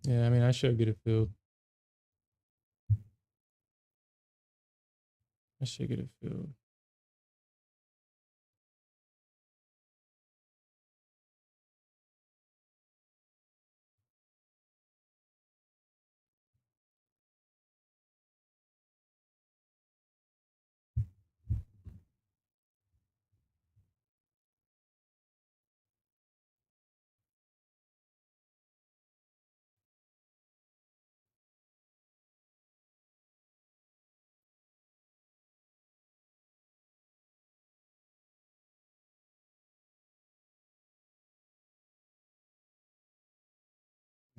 Yeah, I mean, I should get it filled. I should get it filled.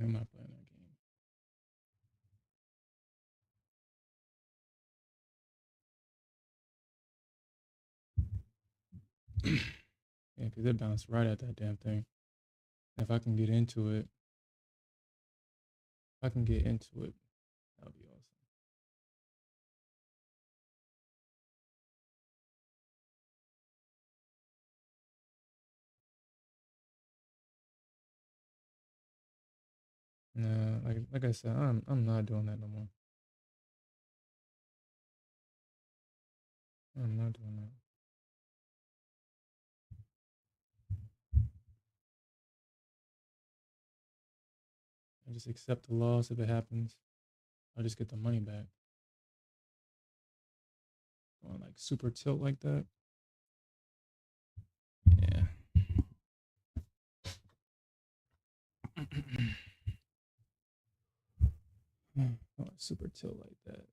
I'm not playing that game. Yeah, because it bounced right at that damn thing. If I can get into it, if I can get into it, that'll be awesome. Nah, like I said, I'm not doing that no more. I'm not doing that. I just accept the loss if it happens. I'll just get the money back. Going like super tilt like that. Yeah. Oh, super tilt like that.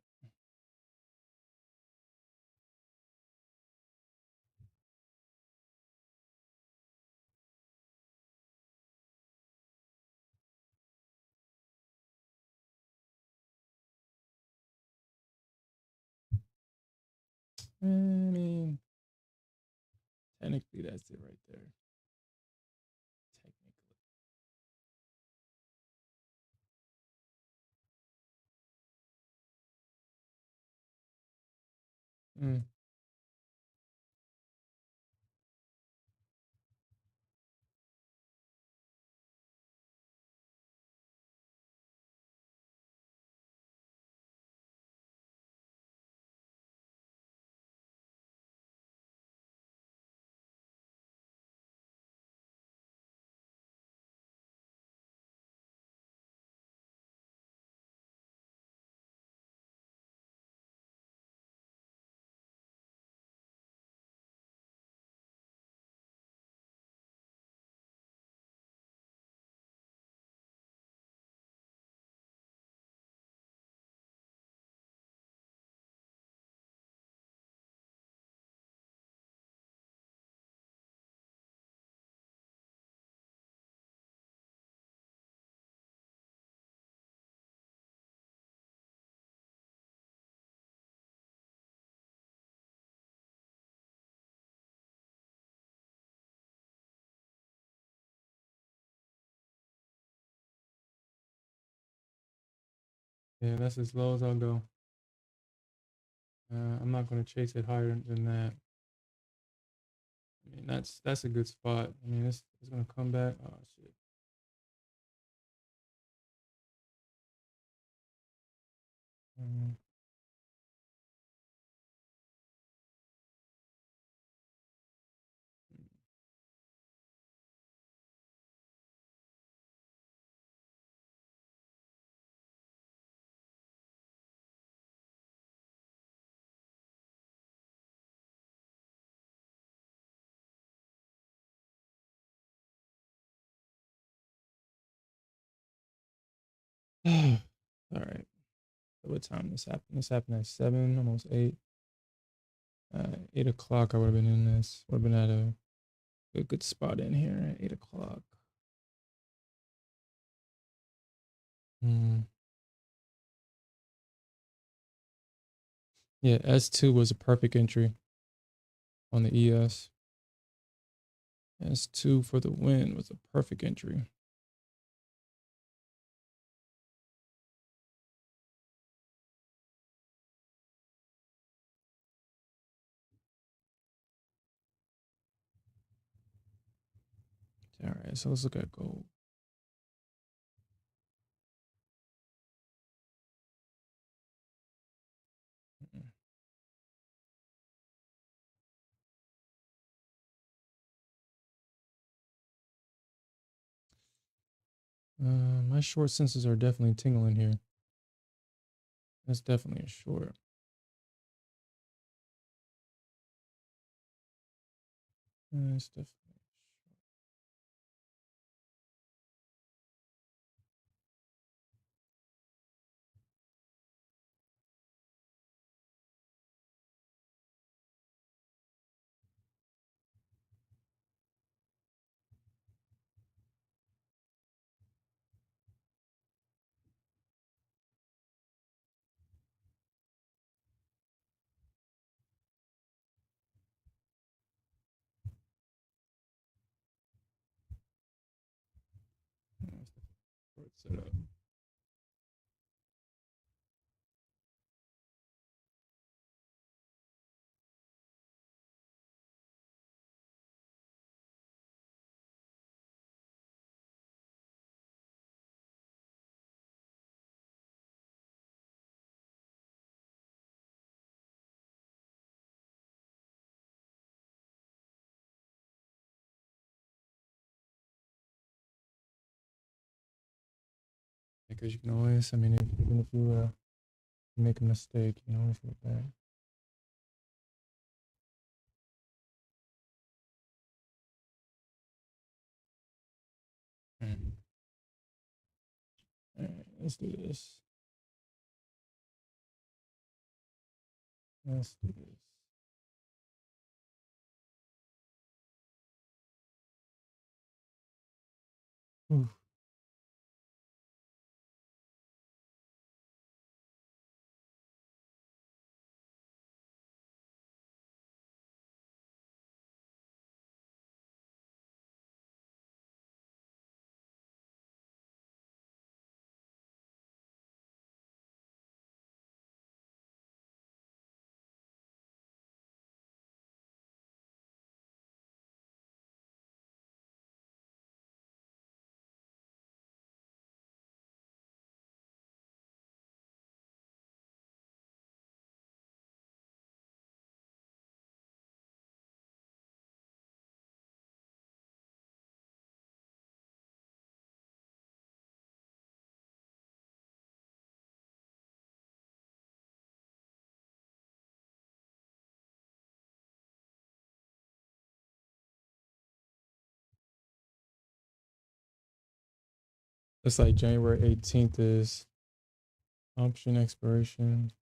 I mean, technically that's it right there. Technically. Mm. Yeah, that's as low as I'll go. I'm not gonna chase it higher than that. I mean, that's a good spot. I mean, it's gonna come back. Oh shit. Mm. All right. So what time this happened? This happened at 7, almost 8. 8 o'clock. I would have been in this. Would have been at a good spot in here at 8 o'clock. Mm. Yeah, S2 was a perfect entry on the ES. S2 for the win was a perfect entry. All right, so let's look at gold. My short senses are definitely tingling here. That's definitely a short. It's definitely. That's the short setup. Because you can always, I mean, even if you make a mistake, you can always get back. Mm. All right, let's do this. Let's do this. Oof. It's like January 18th is option expiration.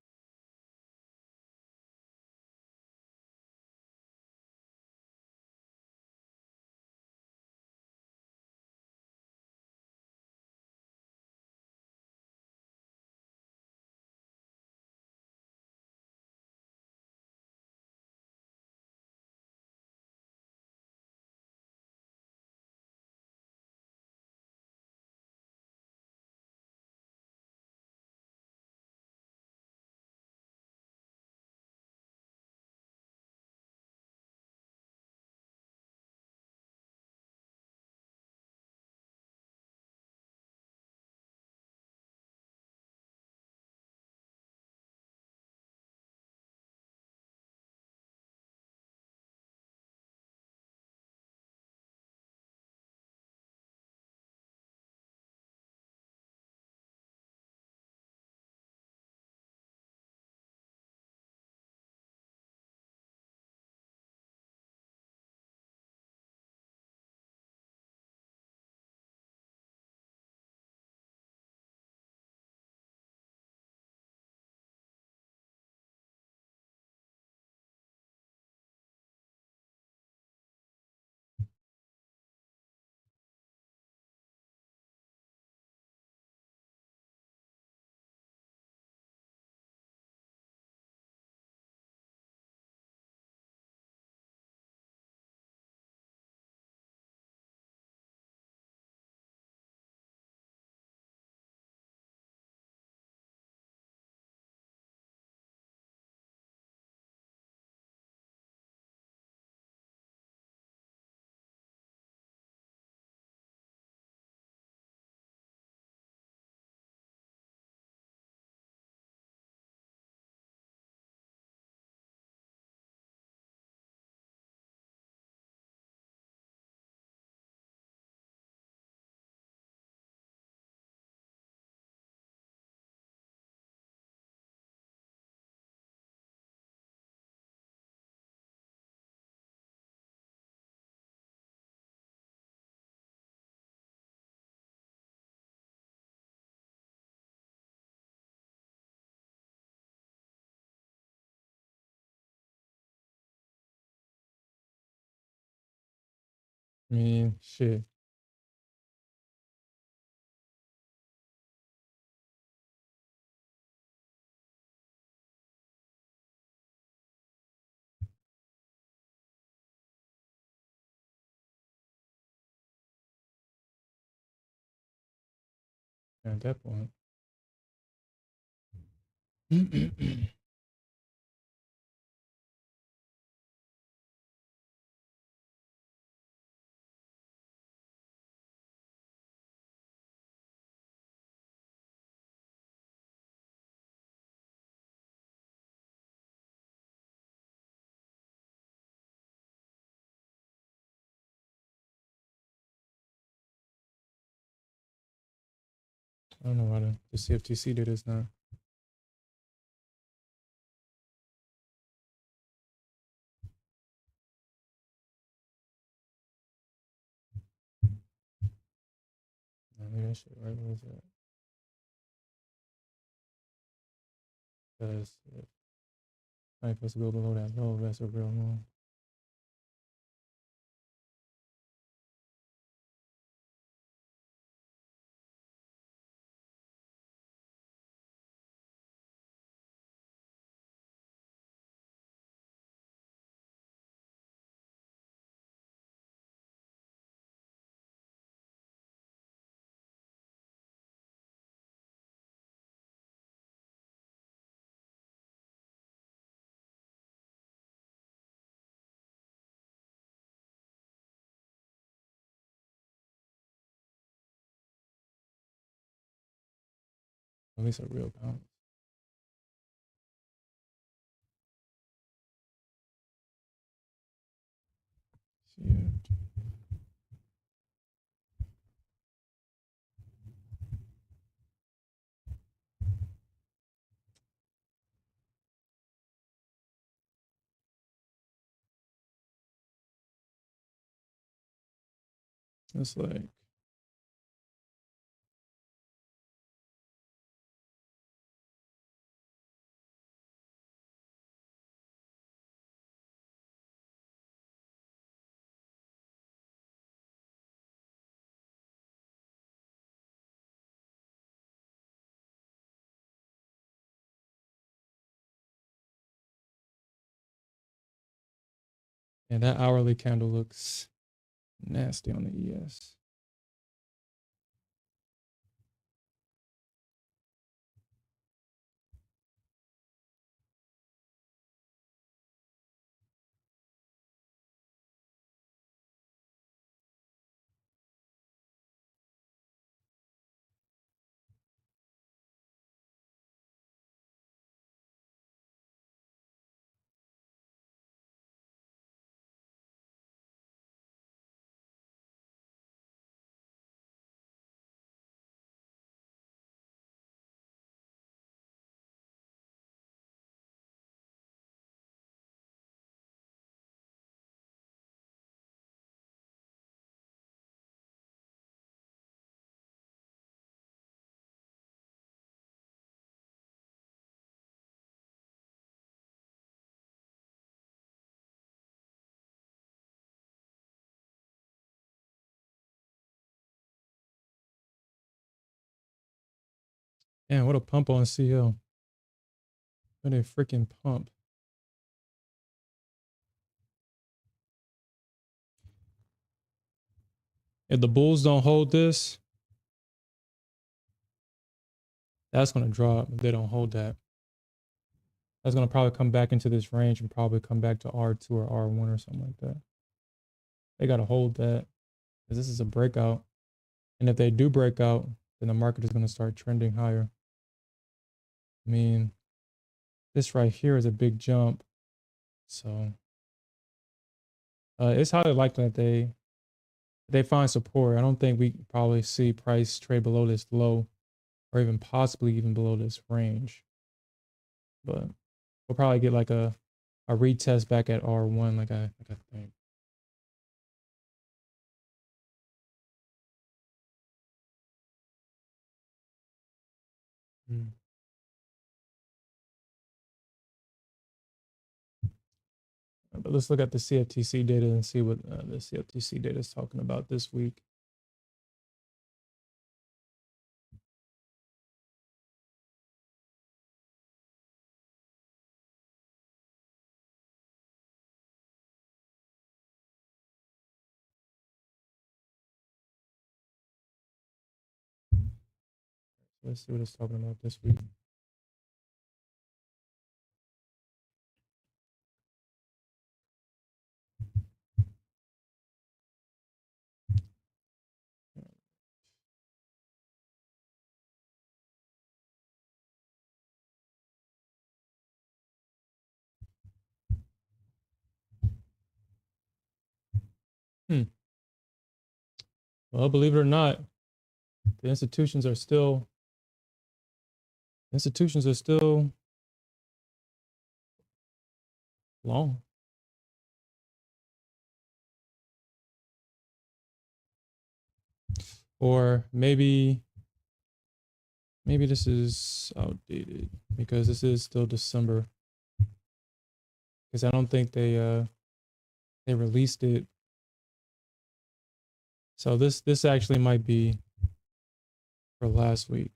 I mean, shit. At that point. I don't know why the CFTC did this now. Maybe that shit right. What was that? Because I ain't supposed to go below that low. That's a real one. At least a real bounce. Shit. It's like, yeah, that hourly candle looks nasty on the ES. Damn, what a pump on CL. What a freaking pump. If the bulls don't hold this, that's going to drop. If they don't hold that, that's going to probably come back into this range and probably come back to R2 or R1 or something like that. They got to hold that because this is a breakout. And if they do break out, then the market is going to start trending higher. I mean, this right here is a big jump. So it's highly likely that they find support. I don't think we probably see price trade below this low or even possibly even below this range. But we'll probably get like a retest back at R1 like I think. Mm. But let's look at the CFTC data and see what the CFTC data is talking about this week. Let's see what it's talking about this week. Well, believe it or not, the institutions are still long. Or maybe this is outdated because this is still December. Because I don't think they released it. So this actually might be for last week.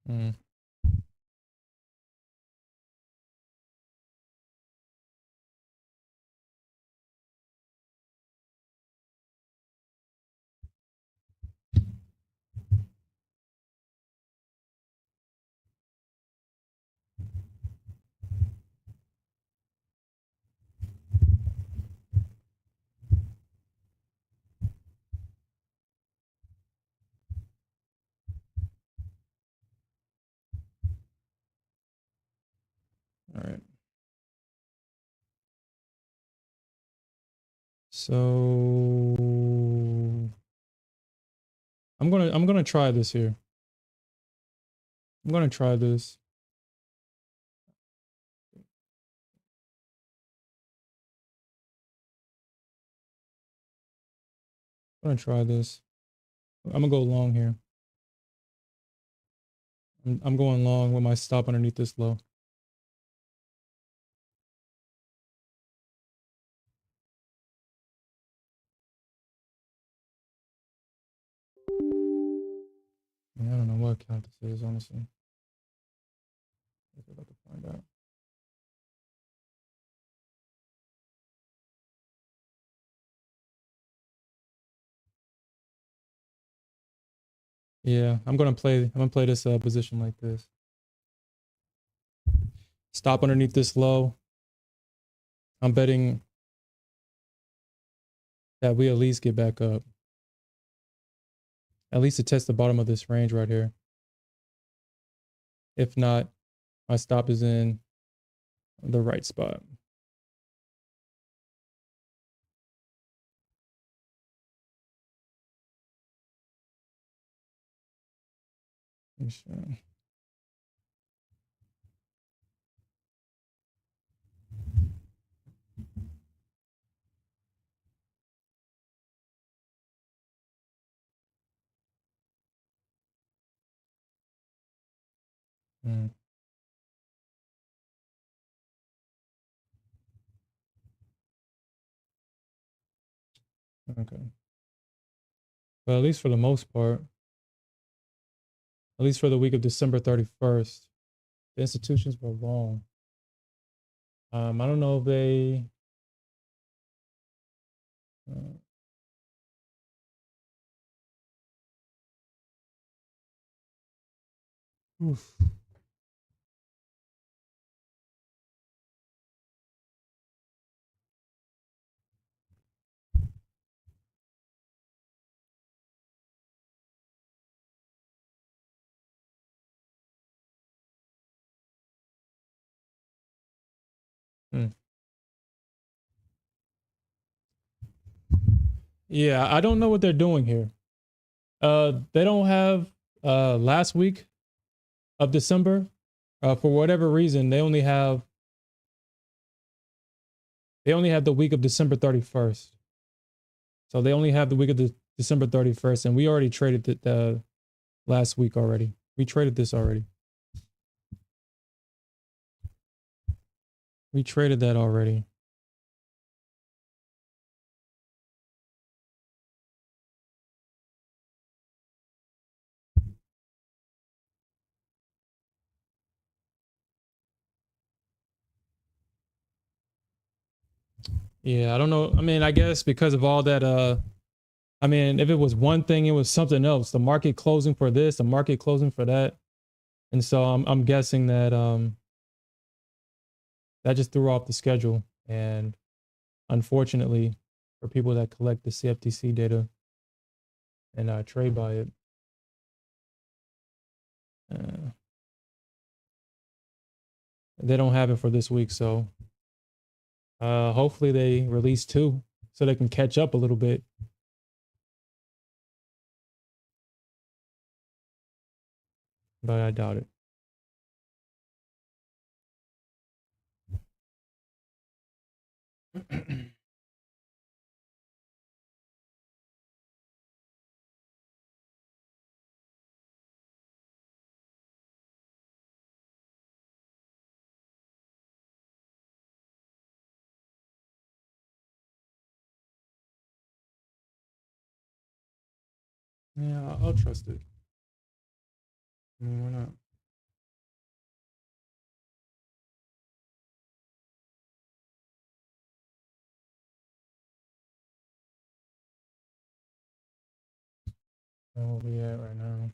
Mm. All right. So I'm gonna try this here. I'm gonna try this. I'm gonna try this. I'm gonna go long here. I'm going long with my stop underneath this low. I don't know what account this is, honestly. I'm about to find out. Yeah, I'm gonna play this position like this. Stop underneath this low. I'm betting that we at least get back up. At least to test the bottom of this range right here. If not, my stop is in the right spot. Sure. Mm. Okay. But at least for the most part, at least for the week of December 31st, the institutions were long. I don't know if they. Oof. Mm. Yeah, I don't know what they're doing here. They don't have last week of December. For whatever reason, they only have the week of December 31st. So they only have the week of the December 31st, and we already traded the last week already. We traded this already. We traded that already. Yeah, I don't know. I mean, I guess because of all that, I mean, if it was one thing, it was something else. The market closing for this, the market closing for that. And so I'm guessing that that just threw off the schedule. And unfortunately, for people that collect the CFTC data and trade by it, uh, they don't have it for this week. So hopefully they release two so they can catch up a little bit. But I doubt it. Yeah, I'll trust it. I mean, why not? Where we at right now?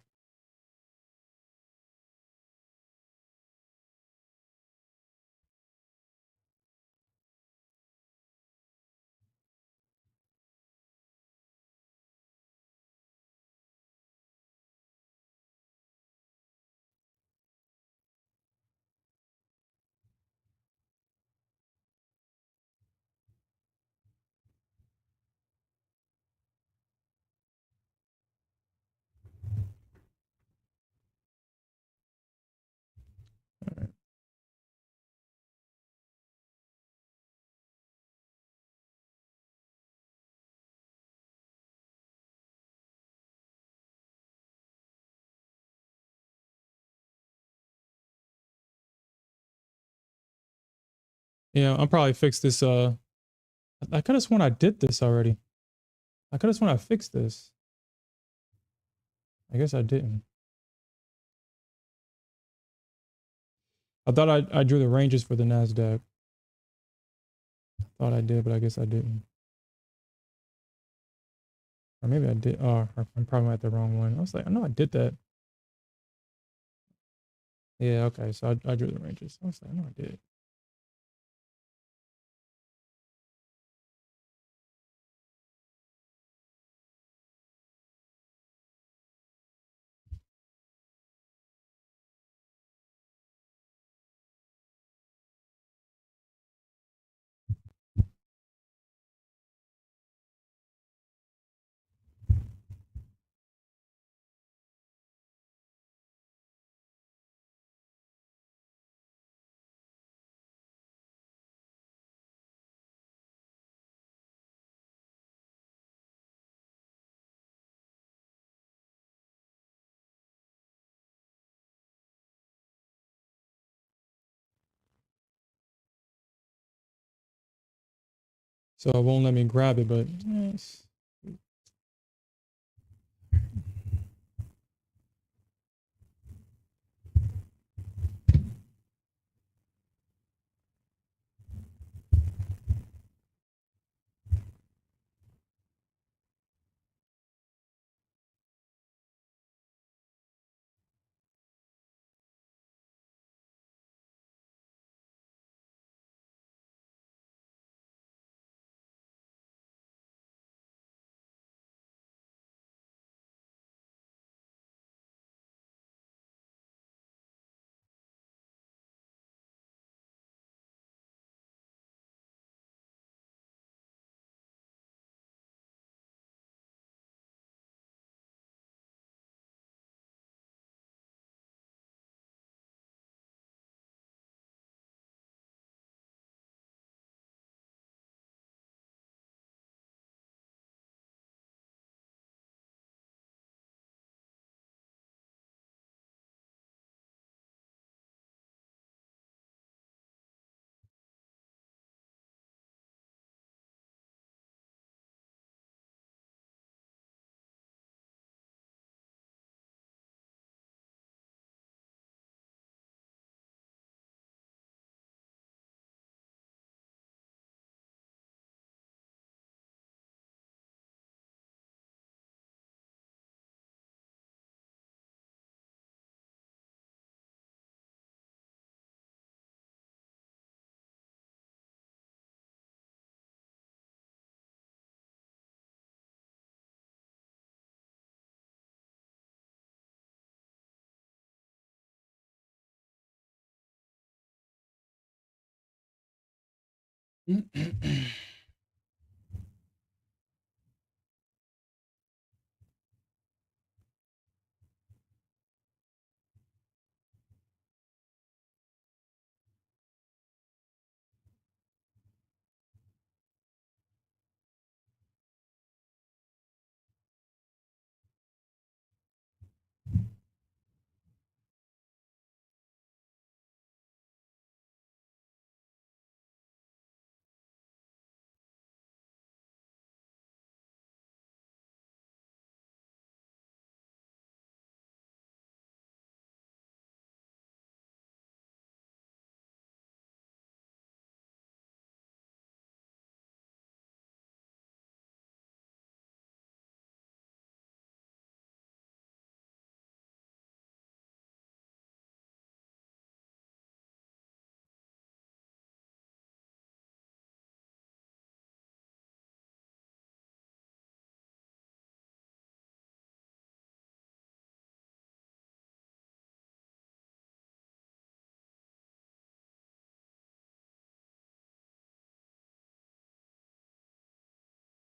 Yeah, I'll probably fix this. I could have sworn I did this already. I could have sworn I fixed this. I guess I didn't. I thought I drew the ranges for the Nasdaq. Thought I did, but I guess I didn't. Or maybe I did. Oh, I'm probably at the wrong one. I was like, I know I did that. Yeah, okay. So I drew the ranges. I was like, I know I did. So it won't let me grab it, but yes.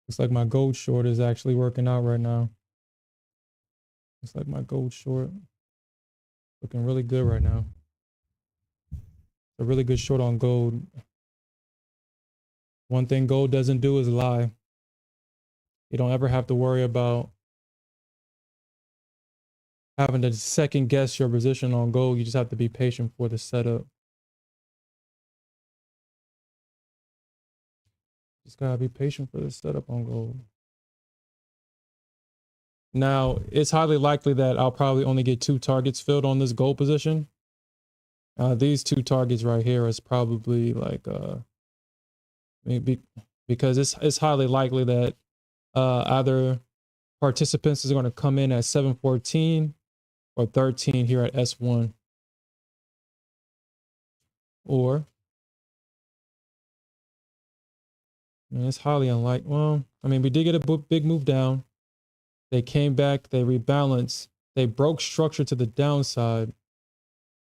Looks like my gold short is actually working out right now. Looks like my gold short looking really good right now. A really good short on gold. One thing gold doesn't do is lie. You don't ever have to worry about having to second guess your position on gold. You just have to be patient for the setup. Just gotta be patient for the setup on gold. Now, it's highly likely that I'll probably only get 2 targets filled on this gold position. These 2 targets right here is probably like maybe because it's highly likely that either participants is going to come in at 714 or 13 here at S1, or I mean, it's highly unlikely. Well, I mean, we did get a big move down. They came back, they rebalanced, they broke structure to the downside,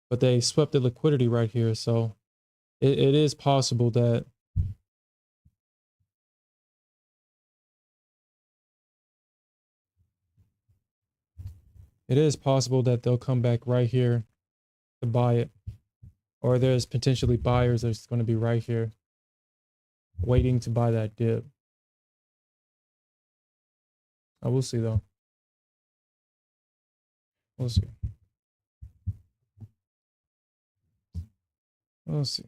but they swept the liquidity right here. So it is possible that they'll come back right here to buy it, or there's potentially buyers that's going to be right here waiting to buy that dip. I will see though. We'll see. We'll see.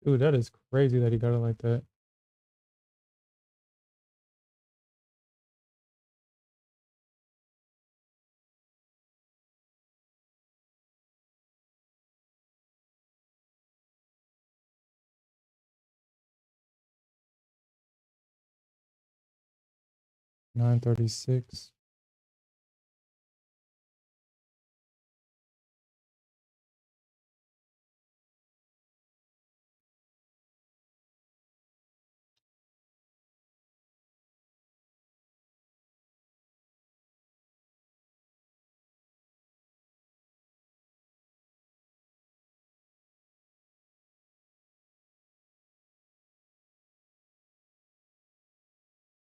Dude, that is crazy that he got it like that. $9.36.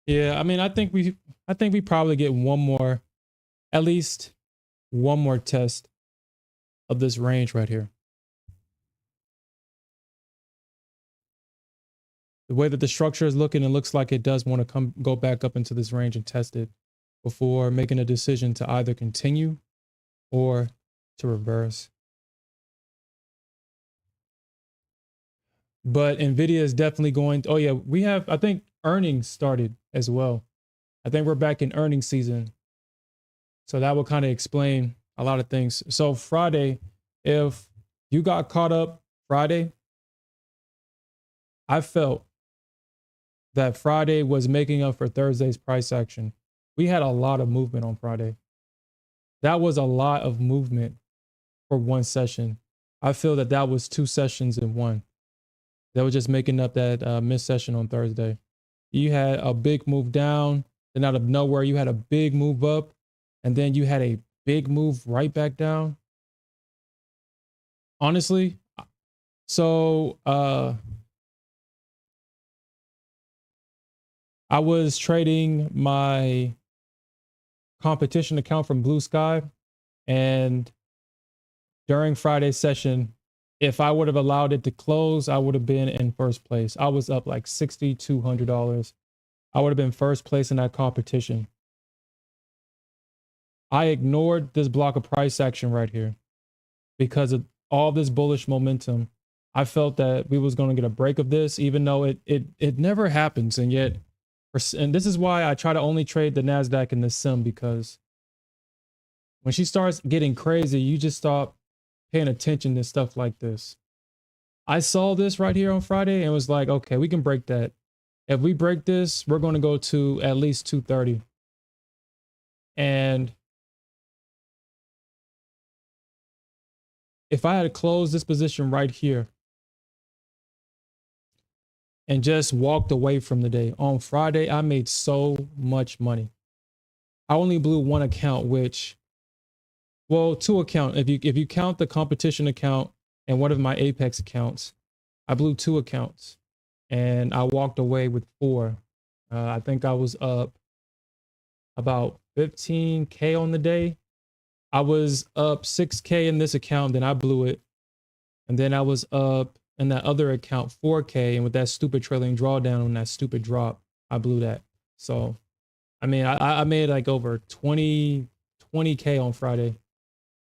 Yeah, I mean, I think we probably get one more, at least one more test of this range right here. The way that the structure is looking, it looks like it does want to go back up into this range and test it before making a decision to either continue or to reverse. But Nvidia is definitely going. Oh yeah, we have, I think earnings started as well. I think we're back in earnings season. So that will kind of explain a lot of things. So Friday, if you got caught up Friday, I felt that Friday was making up for Thursday's price action. We had a lot of movement on Friday. That was a lot of movement for one session. I feel that that was two sessions in one. That was just making up that missed session on Thursday. You had a big move down, then out of nowhere, you had a big move up, and then you had a big move right back down. Honestly, so I was trading my competition account from Blue Sky, and during Friday's session, if I would have allowed it to close, I would have been in first place. I was up like $6,200. I would have been first place in that competition. I ignored this block of price action right here because of all this bullish momentum. I felt that we was going to get a break of this, even though it never happens. And yet, and this is why I try to only trade the Nasdaq and the sim, because when she starts getting crazy, you just stop paying attention to stuff like this. I saw this right here on Friday and was like, okay, we can break that. If we break this, we're going to go to at least 230. And if I had closed this position right here and just walked away from the day on Friday, I made so much money. I only blew one account, which, well, two accounts. If you count the competition account and one of my Apex accounts, I blew two accounts and I walked away with four. I think I was up about 15K on the day. I was up 6K in this account, then I blew it. And then I was up in that other account 4K, and with that stupid trailing drawdown on that stupid drop, I blew that. So, I mean, I made like over 20K on Friday.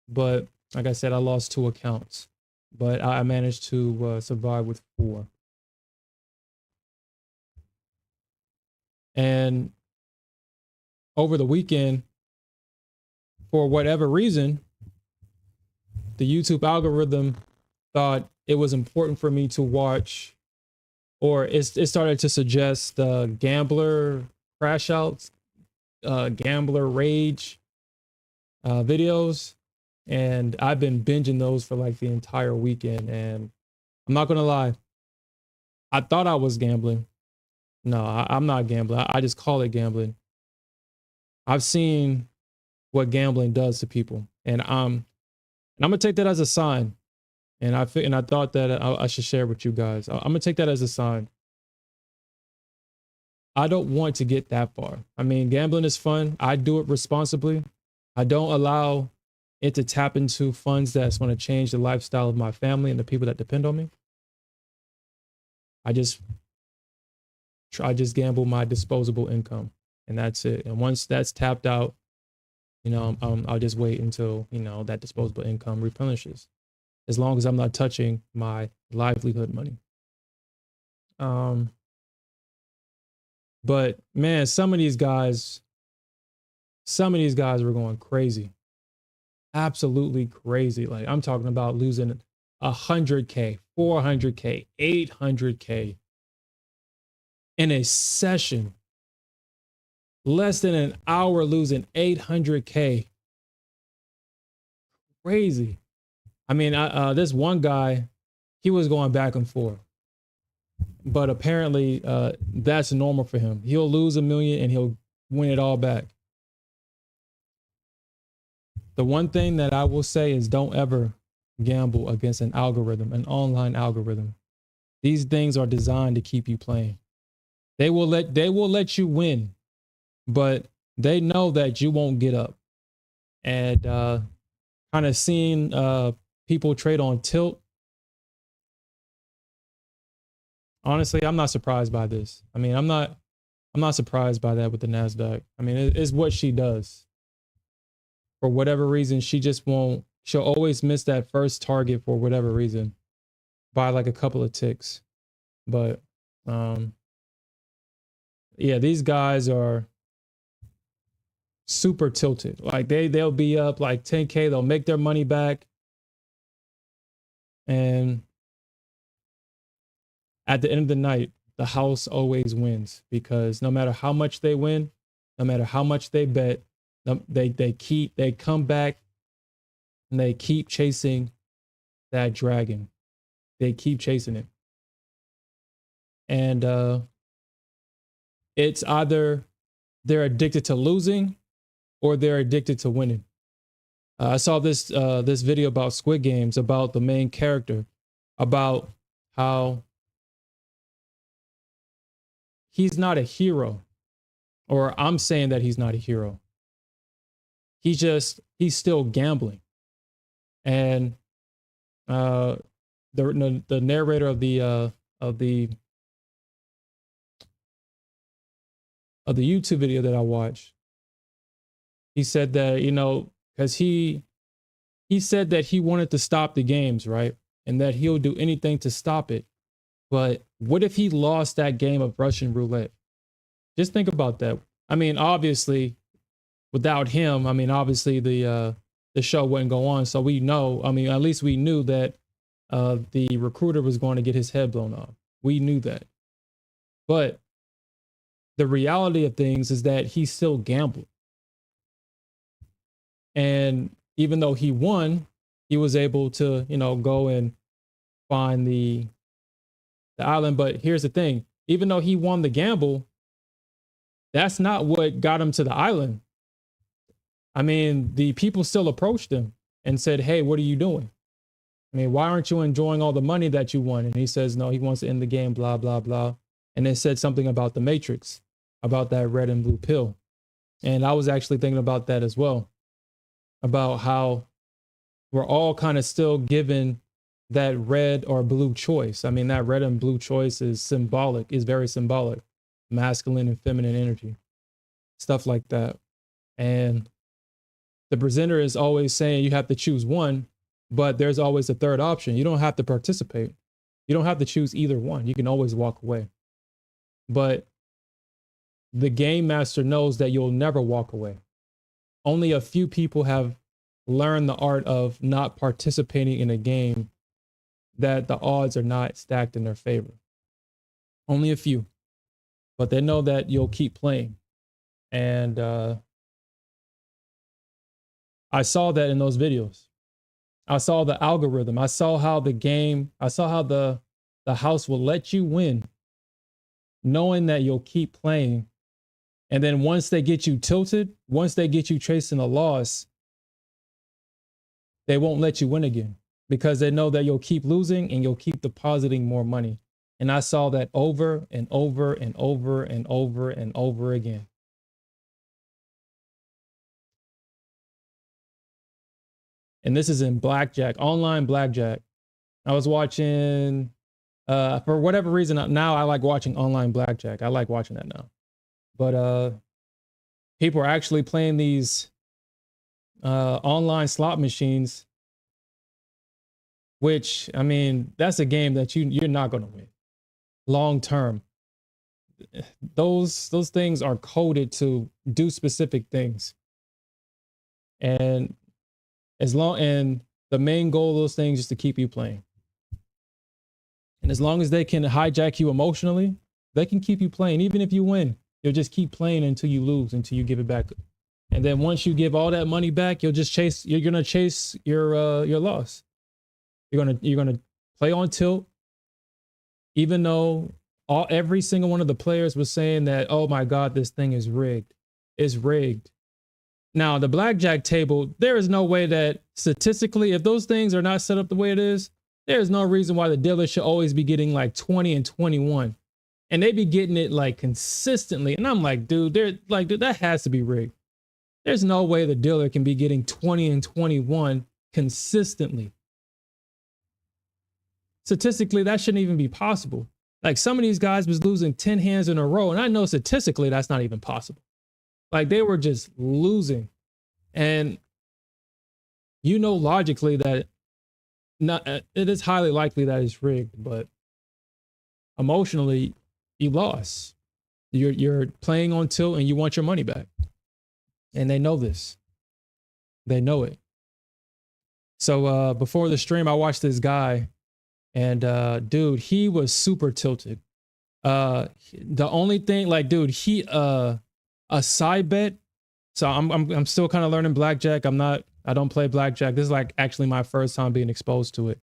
But like I said, I lost two accounts. But I managed to survive with four. And over the weekend, for whatever reason, the YouTube algorithm thought it was important for me to watch, or it started to suggest gambler crash outs, gambler rage videos. And I've been binging those for like the entire weekend. And I'm not going to lie, I thought I was gambling. No, I'm not gambling. I just call it gambling. I've seen what gambling does to people. And I'm going to take that as a sign. And I thought that I should share with you guys. I'm going to take that as a sign. I don't want to get that far. I mean, gambling is fun. I do it responsibly. I don't allow it to tap into funds that's going to change the lifestyle of my family and the people that depend on me. I just gamble my disposable income, and that's it. And once that's tapped out, you know, I'll just wait until, you know, that disposable income replenishes, as long as I'm not touching my livelihood money. But man, some of these guys were going crazy. Absolutely crazy. Like, I'm talking about losing 100K, 400K, 800K in a session. Less than an hour losing 800K. Crazy. I mean, this one guy, he was going back and forth. But apparently that's normal for him. He'll lose $1 million and he'll win it all back. The one thing that I will say is, don't ever gamble against an algorithm, an online algorithm. These things are designed to keep you playing. They will let you win, but they know that you won't get up. And kind of seeing people trade on tilt, Honestly, I'm not surprised by this. I mean, I'm not surprised by that with the Nasdaq. I mean, it's what she does. For whatever reason, she just won't. She'll always miss that first target for whatever reason by like a couple of ticks. But yeah, these guys are super tilted. Like they'll be up like 10K, they'll make their money back. And at the end of the night, the house always wins, because no matter how much they win, no matter how much they bet, they come back and they keep chasing that dragon. They keep chasing it. And it's either they're addicted to losing or they're addicted to winning. I saw this video about Squid Games, about the main character, about how he's not a hero, or I'm saying that he's not a hero. He's still gambling. And the narrator of the YouTube video that I watched, he said that, you know, because he said that he wanted to stop the games, right? And that he'll do anything to stop it. But what if he lost that game of Russian roulette? Just think about that. I mean, obviously, without him, I mean, obviously the show wouldn't go on. So we know, I mean, at least we knew that the recruiter was going to get his head blown off. We knew that. But the reality of things is that he still gambled. And even though he won, he was able to, you know, go and find the island. But here's the thing, even though he won the gamble, that's not what got him to the island. I mean, the people still approached him and said, hey, what are you doing? I mean, why aren't you enjoying all the money that you won? And he says, no, he wants to end the game, blah, blah, blah. And they said something about the Matrix, about that red and blue pill. And I was actually thinking about that as well, about how we're all kind of still given that red or blue choice. I mean, that red and blue choice is symbolic, is very symbolic, masculine and feminine energy, stuff like that. And the presenter is always saying you have to choose one, but there's always a third option. You don't have to participate. You don't have to choose either one. You can always walk away. But the game master knows that you'll never walk away. Only a few people have learned the art of not participating in a game that the odds are not stacked in their favor. Only a few. But they know that you'll keep playing. And I saw that in those videos. I saw the algorithm. I saw how the house will let you win, knowing that you'll keep playing. And then once they get you tilted, once they get you chasing a loss, they won't let you win again, because they know that you'll keep losing and you'll keep depositing more money. And I saw that over and over and over and over and over again. And this is in blackjack, online blackjack. I was watching, for whatever reason, now I like watching online blackjack. I like watching that now. But people are actually playing these online slot machines, which, I mean, that's a game that you're not going to win long term. Those things are coded to do specific things. And the main goal of those things is to keep you playing. And as long as they can hijack you emotionally, they can keep you playing. Even if you win, you'll just keep playing until you lose, until you give it back. And then once you give all that money back, you're gonna chase your loss. You're gonna play on tilt, even though every single one of the players was saying that, oh my God, this thing is rigged. It's rigged. Now, the blackjack table, there is no way that statistically, if those things are not set up the way it is, there's no reason why the dealer should always be getting like 20 and 21. And they be getting it like consistently. And I'm like, dude, that has to be rigged. There's no way the dealer can be getting 20 and 21 consistently. Statistically, that shouldn't even be possible. Like some of these guys was losing 10 hands in a row. And I know statistically that's not even possible. Like they were just losing. And you know logically that not it is highly likely that it's rigged, but emotionally you lost. You're playing on tilt and you want your money back. And they know this. They know it. So before the stream, I watched this guy and dude, he was super tilted. The only thing, like, dude, he a side bet. So I'm still kind of learning blackjack. I don't play blackjack. This is like actually my first time being exposed to it.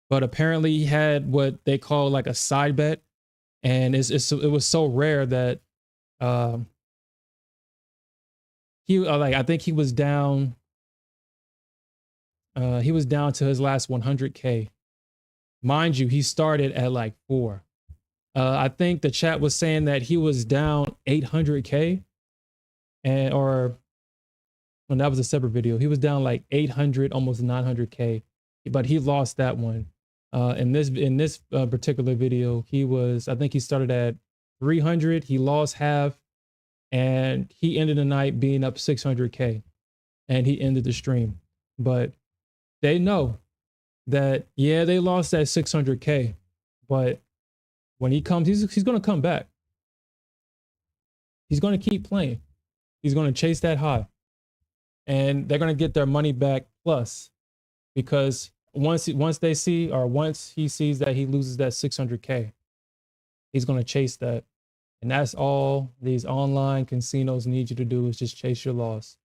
But apparently he had what they call like a side bet. And it was so rare that um he like I think he was down to his last 100K. Mind you, he started at like 4. I think the chat was saying that he was down 800K and or when that was a separate video. He was down like 800, almost 900K, but he lost that one. In this particular video, I think he started at 300. He lost half, and he ended the night being up 600K, and he ended the stream. But they know that yeah, they lost that 600K, but when he comes, he's going to come back. He's going to keep playing. He's going to chase that high. And they're going to get their money back plus, because once they see, or once he sees that he loses that 600K, he's going to chase that. And that's all these online casinos need you to do, is just chase your loss.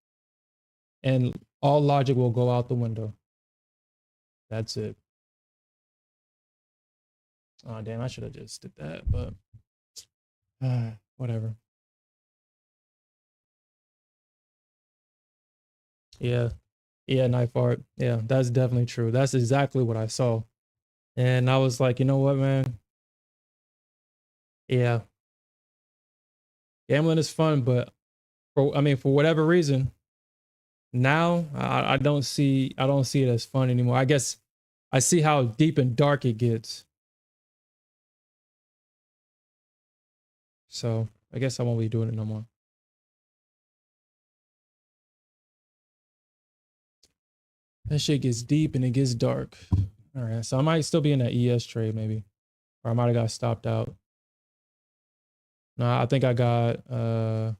And all logic will go out the window. That's it. Oh, damn, I should have just did that, but whatever. Yeah. Yeah, knife art. Yeah, that's definitely true. That's exactly what I saw. And I was like, you know what, man? Yeah. Gambling is fun, but for whatever reason, now I don't see it as fun anymore. I guess I see how deep and dark it gets. So I guess I won't be doing it no more. That shit gets deep and it gets dark. All right, so I might still be in that ES trade maybe, or I might have got stopped out. No, I think I got yeah,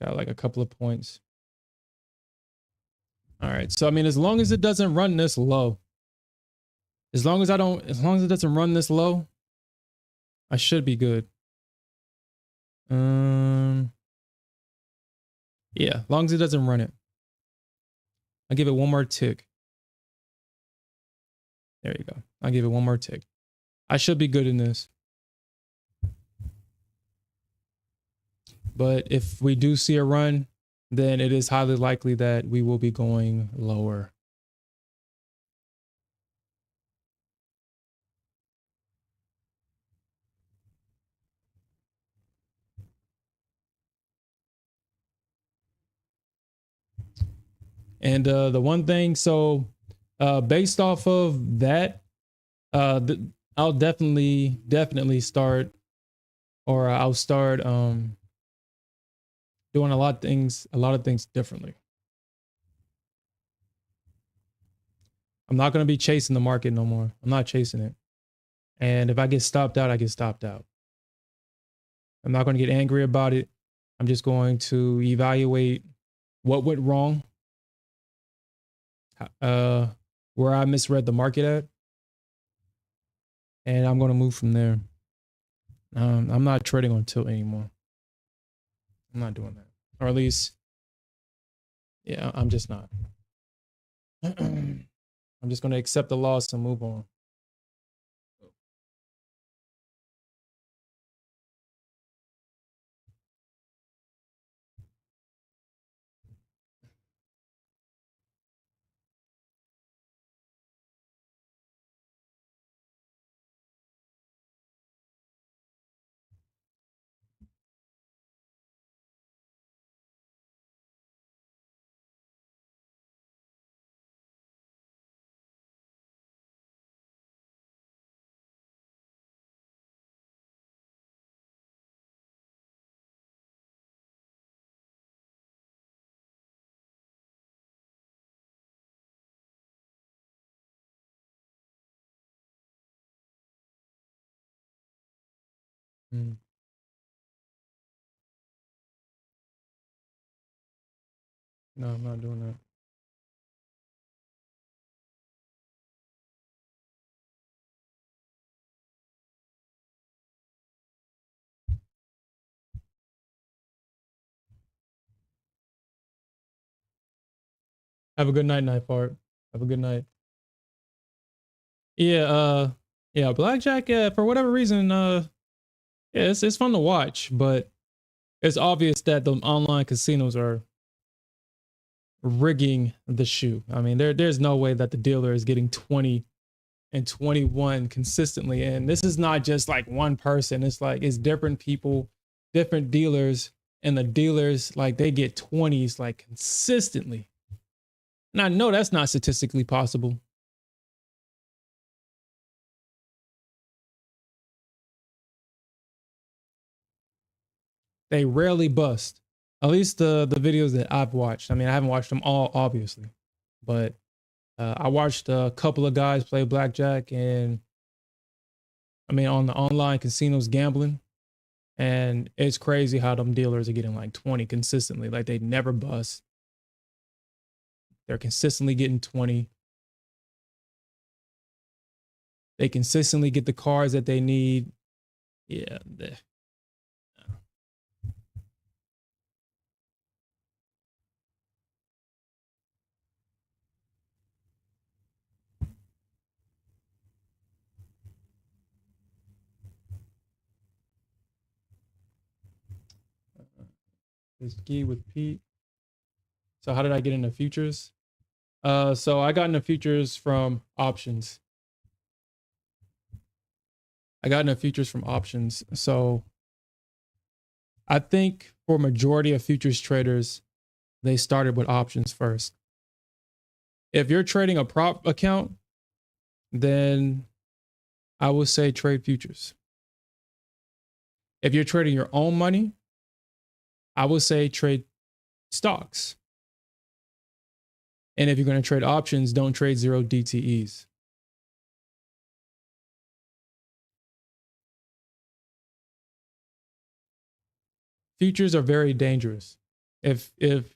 got like a couple of points. All right, so I mean, as long as it doesn't run this low, as long as it doesn't run this low, I should be good. Yeah, as long as it doesn't run it. I'll give it one more tick. There you go. I'll give it one more tick. I should be good in this. But if we do see a run, then it is highly likely that we will be going lower. And the one thing, so based off of that, I'll definitely start, or I'll start doing a lot of things differently. I'm not going to be chasing the market no more. I'm not chasing it. And if I get stopped out, I get stopped out. I'm not going to get angry about it. I'm just going to evaluate what went wrong, where I misread the market at, and I'm going to move from there. I'm not trading on tilt anymore. I'm not doing that, or at least, yeah, I'm just not. I'm just going to accept the loss and move on. Mm. No, I'm not doing that. Have a good night, Night Fart. Have a good night. Yeah, yeah, blackjack, for whatever reason, yeah, it's fun to watch, but it's obvious that the online casinos are rigging the shoe. I mean, there's no way that the dealer is getting 20 and 21 consistently. And this is not just like one person. It's like it's different people, different dealers, and the dealers like they get 20s like consistently. And I know that's not statistically possible. They rarely bust. At least the videos that I've watched. I mean, I haven't watched them all, obviously, but I watched a couple of guys play blackjack, and I mean on the online casinos gambling, and it's crazy how them dealers are getting like 20 consistently. Like they never bust. They're consistently getting 20. They consistently get the cards that they need. Yeah, this key with Pete. So how did I get into futures? So I got into futures from options. I got into futures from options. So I think for majority of futures traders, they started with options first. If you're trading a prop account, then I would say trade futures. If you're trading your own money, I would say trade stocks. And if you're going to trade options, don't trade zero DTEs. Futures are very dangerous. If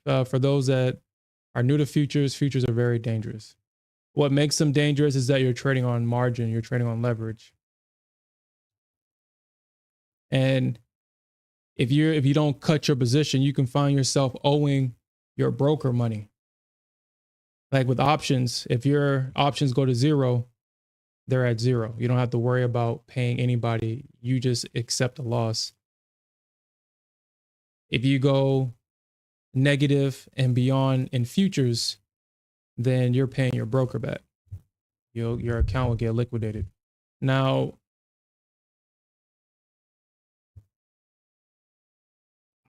for those that are new to futures, futures are very dangerous. What makes them dangerous is that you're trading on margin, you're trading on leverage. And if you don't cut your position, you can find yourself owing your broker money. Like with options, if your options go to zero, they're at zero. You don't have to worry about paying anybody. You just accept a loss. If you go negative and beyond in futures, then you're paying your broker back. Your account will get liquidated. Now,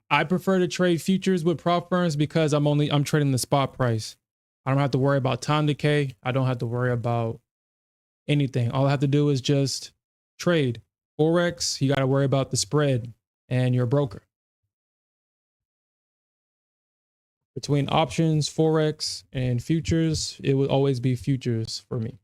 I prefer to trade futures with prop firms because I'm trading the spot price. I don't have to worry about time decay. I don't have to worry about anything. All I have to do is just trade. Forex, you got to worry about the spread and your broker. Between options, Forex, and futures, it would always be futures for me.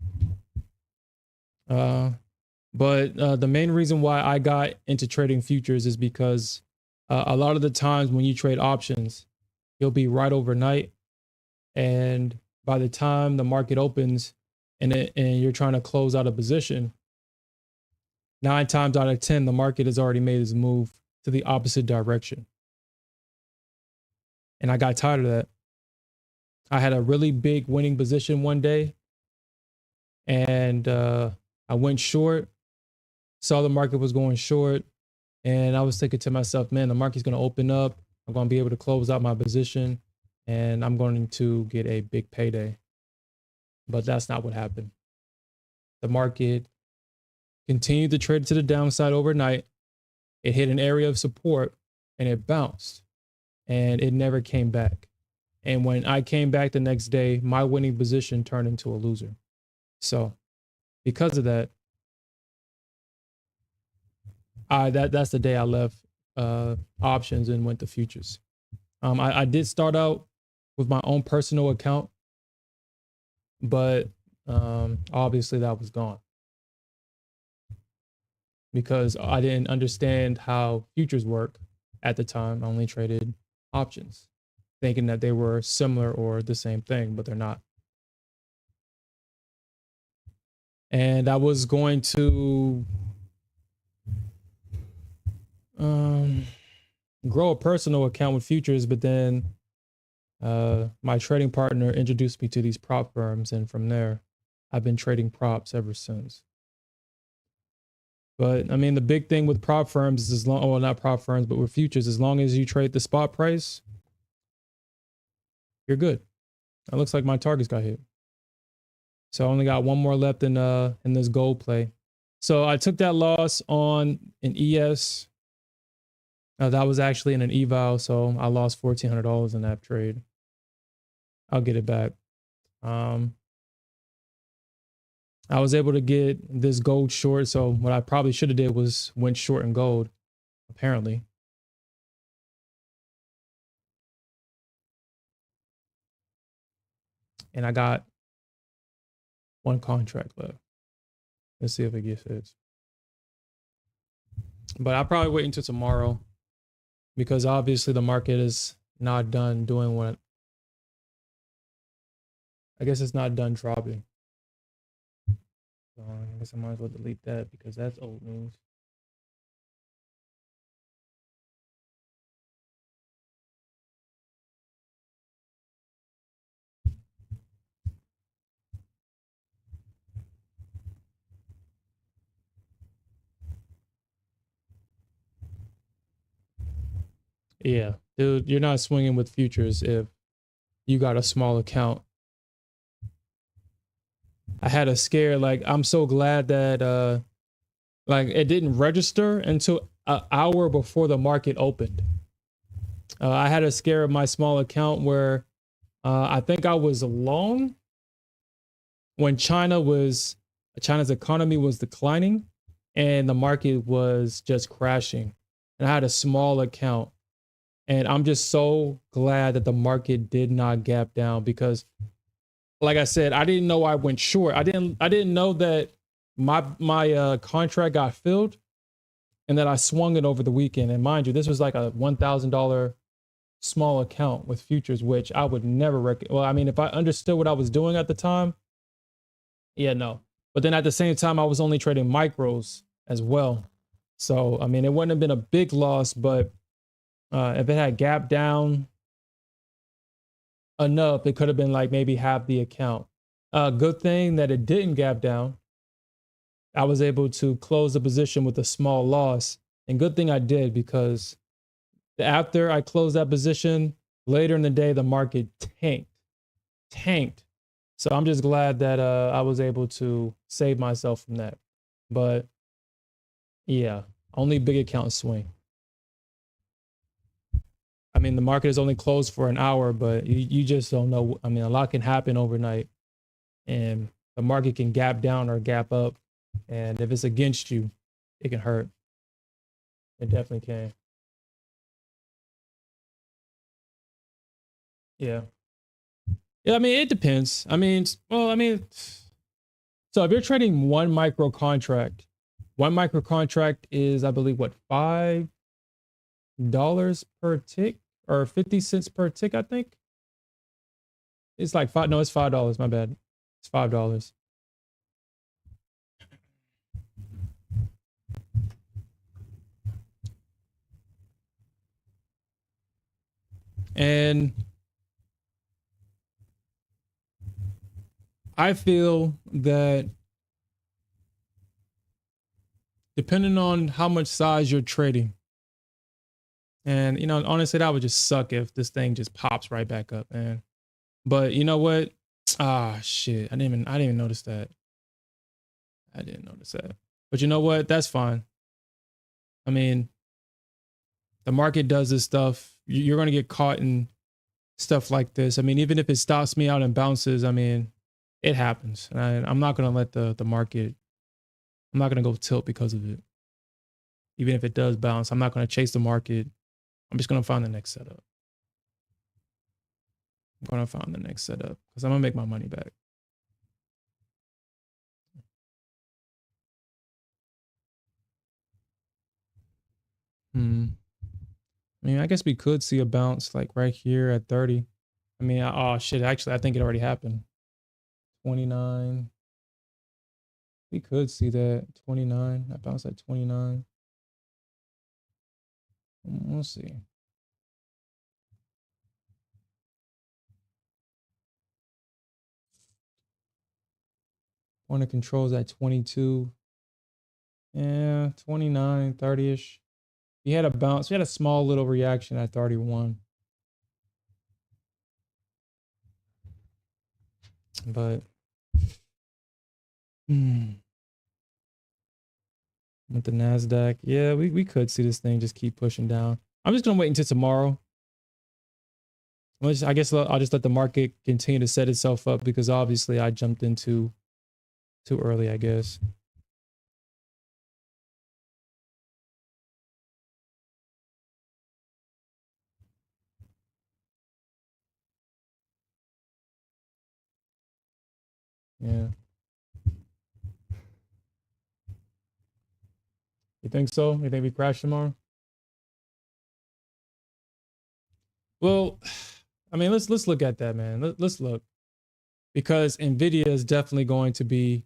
But the main reason why I got into trading futures is because a lot of the times when you trade options, you'll be right overnight. And by the time the market opens and you're trying to close out a position, 9 times out of 10, the market has already made its move to the opposite direction. And I got tired of that. I had a really big winning position one day, and I went short, saw the market was going short, and I was thinking to myself, man, the market's going to open up. I'm going to be able to close out my position, and I'm going to get a big payday. But that's not what happened. The market continued to trade to the downside overnight. It hit an area of support, and it bounced, and it never came back. And when I came back the next day, my winning position turned into a loser. So because of that, that's the day I left options and went to futures. I did start out with my own personal account, but obviously that was gone. because I didn't understand how futures work at the time. I only traded options, thinking that they were similar or the same thing, but they're not. And I was going to grow a personal account with futures, but then my trading partner introduced me to these prop firms, and from there, I've been trading props ever since. But I mean, the big thing with prop firms is well, not prop firms, but with futures, as long as you trade the spot price, you're good. It looks like my targets got hit. So I only got one more left in this gold play. So I took that loss on an ES. That was actually in an eval, so I lost $1,400 in that trade. I'll get it back. I was able to get this gold short, so what I probably should have did was went short in gold, apparently. And I got one contract left. Let's see if it gets hits. But I'll probably wait until tomorrow, because obviously the market is not done doing what, I guess it's not done dropping. So I guess I might as well delete that because that's old news. Yeah, dude, you're not swinging with futures if you got a small account. I had a scare, like I'm so glad that like it didn't register until an hour before the market opened. I had a scare of my small account where I think I was long when China's economy was declining and the market was just crashing. And I had a small account. And I'm just so glad that the market did not gap down, because like I said, I didn't know I went short. I didn't know that my contract got filled and that I swung it over the weekend. And mind you, this was like a $1,000 small account with futures, which I would never recommend. Well, I mean, if I understood what I was doing at the time, yeah, no. But then at the same time, I was only trading micros as well. So, I mean, it wouldn't have been a big loss, but if it had gapped down enough, it could have been like maybe half the account. Good thing that it didn't gap down. I was able to close the position with a small loss. And good thing I did, because after I closed that position, later in the day, the market tanked. So I'm just glad that I was able to save myself from that. But yeah, only big account swing. I mean, the market is only closed for an hour, but you just don't know. I mean, a lot can happen overnight, and the market can gap down or gap up. And if it's against you, it can hurt. It definitely can. Yeah. Yeah, I mean, it depends. I mean, well, I mean, so if you're trading one micro contract is, I believe, what, $5 per tick or 50 cents per tick, I think. It's like five, no, it's $5. My bad. It's $5. And I feel that depending on how much size you're trading, and you know, honestly, that would just suck if this thing just pops right back up, man. But you know what? Ah, shit. I didn't even notice that. I didn't notice that. But you know what? That's fine. I mean, the market does this stuff. You're going to get caught in stuff like this. I mean, even if it stops me out and bounces, I mean, it happens. And I'm not going to let the market, I'm not going to go tilt because of it. Even if it does bounce, I'm not going to chase the market. I'm just going to find the next setup. I'm going to find the next setup because I'm going to make my money back. Hmm. I mean, I guess we could see a bounce like right here at 30. I mean, oh shit, actually, I think it already happened. 29. We could see that 29. I bounced at 29. We'll see. Point of controls at 22. Yeah, 29, 30-ish. We had a bounce. We had a small little reaction at 31. But with the Nasdaq, yeah, we could see this thing just keep pushing down. I'm just gonna wait until tomorrow. I guess I'll just let the market continue to set itself up because obviously I jumped in too early, I guess. Yeah. You think so? You think we crash tomorrow? Well, I mean, let's look at that, man. Let's look because Nvidia is definitely going to be.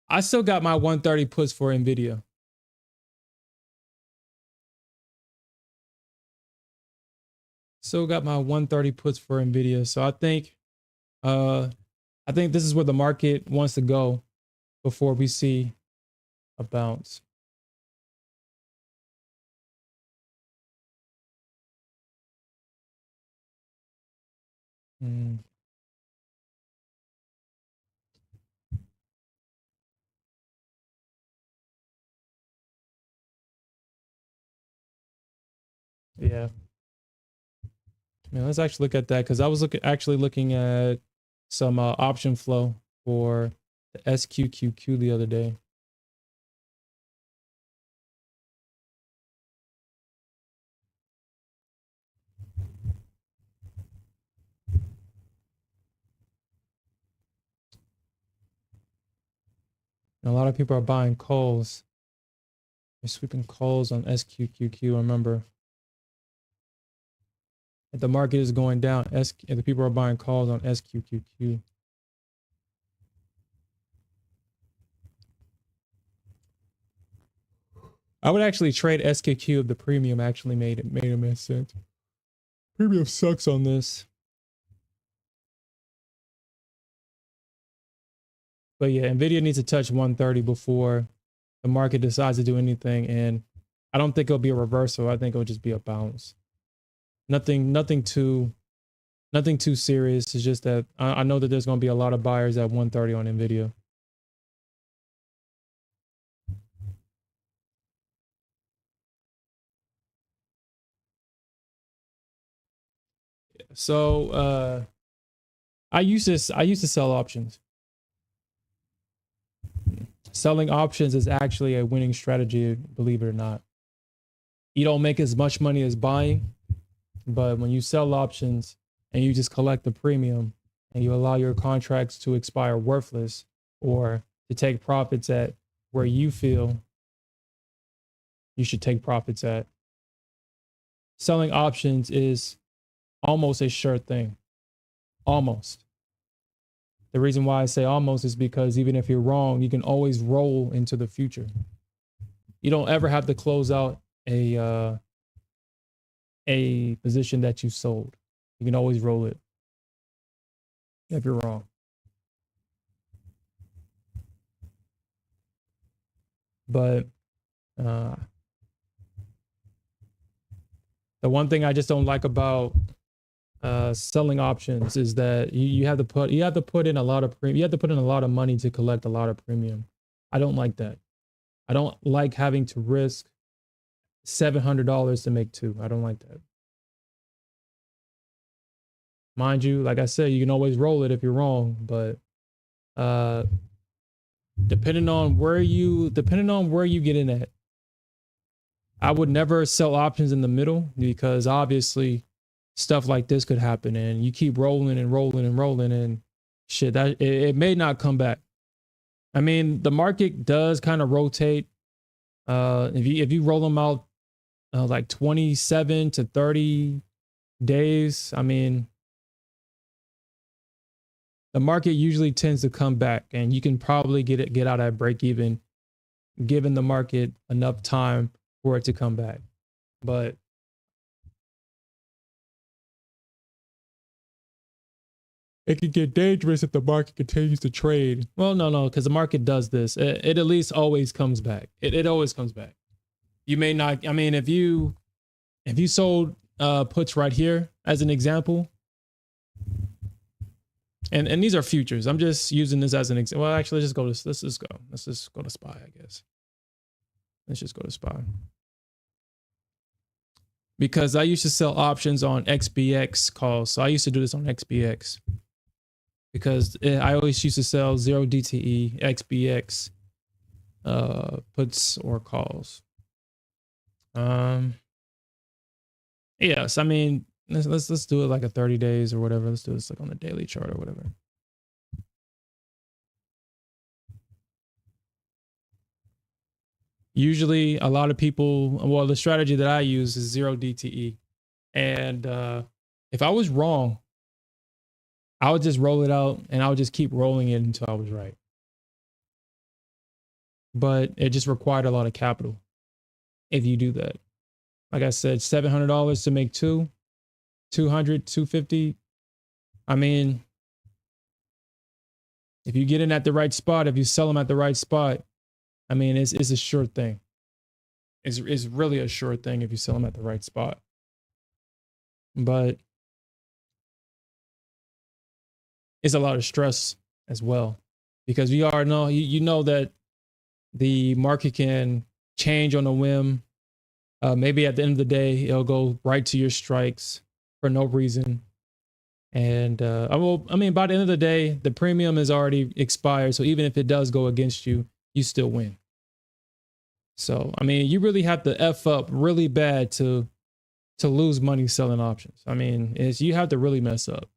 I still got my 130 puts for Nvidia. Still got my 130 puts for Nvidia. So I think this is where the market wants to go before we see a bounce. Mm. Yeah. Yeah, let's actually look at that because I was actually looking at some option flow for the SQQQ the other day. And a lot of people are buying calls. They're sweeping calls on SQQQ. Remember, if the market is going down, if the people are buying calls on SQQQ. I would actually trade SQQ if the premium actually made sense. Premium sucks on this. But yeah, Nvidia needs to touch 130 before the market decides to do anything. And I don't think it'll be a reversal. I think it'll just be a bounce. Nothing too serious. It's just that I know that there's going to be a lot of buyers at 130 on Nvidia. So I used to sell options. Selling options is actually a winning strategy, believe it or not. You don't make as much money as buying, but when you sell options and you just collect the premium and you allow your contracts to expire worthless or to take profits at where you feel you should take profits at, selling options is almost a sure thing. Almost. The reason why I say almost is because even if you're wrong, you can always roll into the future. You don't ever have to close out a position that you sold. You can always roll it if you're wrong. But the one thing I just don't like about selling options is that you have to put in a lot of premium. You have to put in a lot of money to collect a lot of premium. I don't like that. I don't like having to risk $700 to make two. I don't like that. Mind you, like I said, you can always roll it if you're wrong, but depending on where you get in at, I would never sell options in the middle because obviously stuff like this could happen and you keep rolling and rolling and rolling and shit that it may not come back. I mean, the market does kind of rotate. If you roll them out like 27 to 30 days, I mean, the market usually tends to come back, and you can probably get out at break even, given the market enough time for it to come back. But it could get dangerous if the market continues to trade. Well, no, because the market does this. It at least always comes back. It always comes back. You may not. I mean, if you sold puts right here as an example, and these are futures. I'm just using this as an example. Well, actually, let's just go to SPY, I guess. Let's just go to SPY. Because I used to sell options on XBX calls. So I used to do this on XBX. Because I always used to sell 0 DTE, XBX puts or calls. Yes, I mean, let's do it like a 30 days or whatever. Let's do this like on the daily chart or whatever. Usually a lot of people, well, the strategy that I use is 0 DTE. And if I was wrong, I would just roll it out and I would just keep rolling it until I was right. But it just required a lot of capital if you do that. Like I said, $700 to make two, 200, 250. I mean, if you get in at the right spot, if you sell them at the right spot, I mean, it's a sure thing. It's really a sure thing if you sell them at the right spot. But it's a lot of stress as well, because you already know, you know that the market can change on a whim. Maybe at the end of the day, it'll go right to your strikes for no reason. And I mean, by the end of the day, the premium is already expired. So even if it does go against you, you still win. So, I mean, you really have to F up really bad to lose money selling options. I mean, you have to really mess up.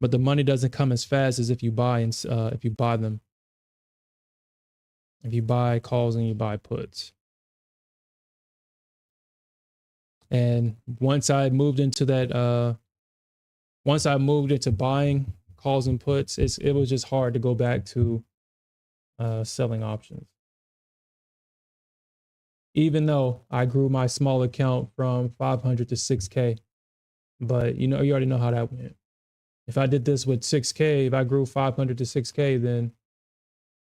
But the money doesn't come as fast as if you buy if you buy them. If you buy calls and you buy puts. And once I moved into buying calls and puts, it was just hard to go back to selling options. Even though I grew my small account from 500 to 6K, but you already know how that went. If I did this with 6K, if I grew 500 to 6K, then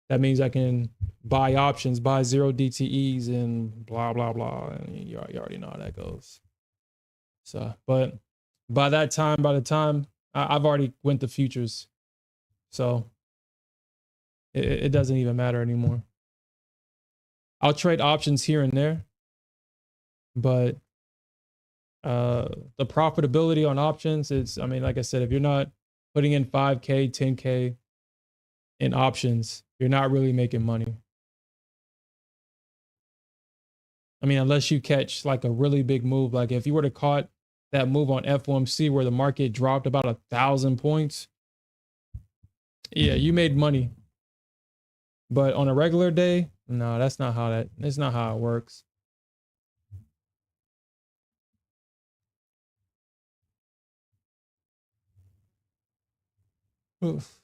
that means I can buy options, buy 0 DTEs and blah, blah, blah. And you already know how that goes. So, but by the time I've already went to futures. So it doesn't even matter anymore. I'll trade options here and there, but the profitability on options is, I mean, like I said, if you're not putting in 5K, 10K in options, you're not really making money. I mean, unless you catch like a really big move, like if you were to caught that move on FOMC where the market dropped about 1,000 points, yeah, you made money. But on a regular day, no, that's not how it works. Oof.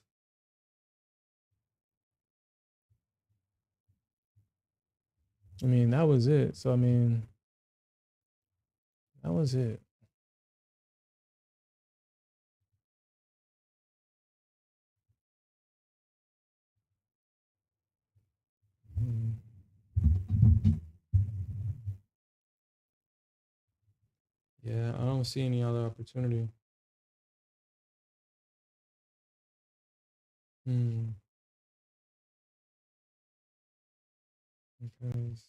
I mean, that was it. So, I mean, that was it. Hmm. Yeah, I don't see any other opportunity. Hmm. Because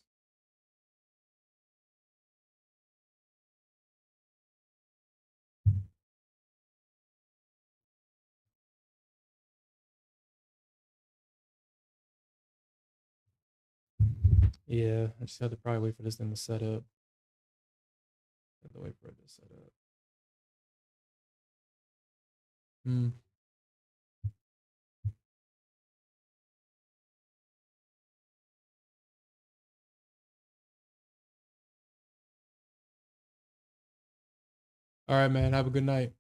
yeah, I just have to probably wait for this thing to set up. Have to wait for it to set up. Hmm. All right, man. Have a good night.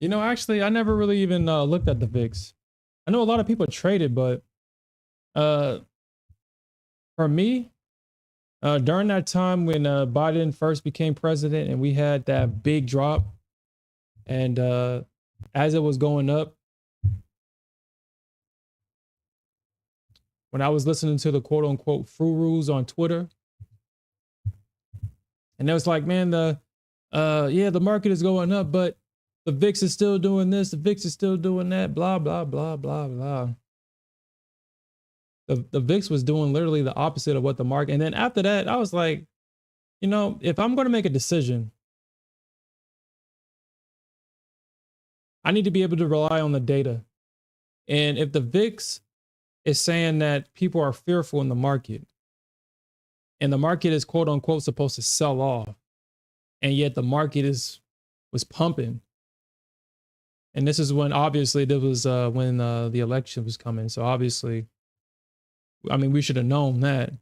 You know, actually, I never really even looked at the VIX. I know a lot of people trade it, but uh, for me, during that time when Biden first became president and we had that big drop, and as it was going up, when I was listening to the quote unquote Furus on Twitter, and it was like, man, yeah, the market is going up, but the VIX is still doing this, the VIX is still doing that, blah, blah, blah, blah, blah. The VIX was doing literally the opposite of what the market. And then after that, I was like, you know, if I'm going to make a decision, I need to be able to rely on the data. And if the VIX is saying that people are fearful in the market, and the market is quote unquote supposed to sell off, and yet the market was pumping. And this is when obviously there was when the election was coming. So obviously, I mean, we should have known that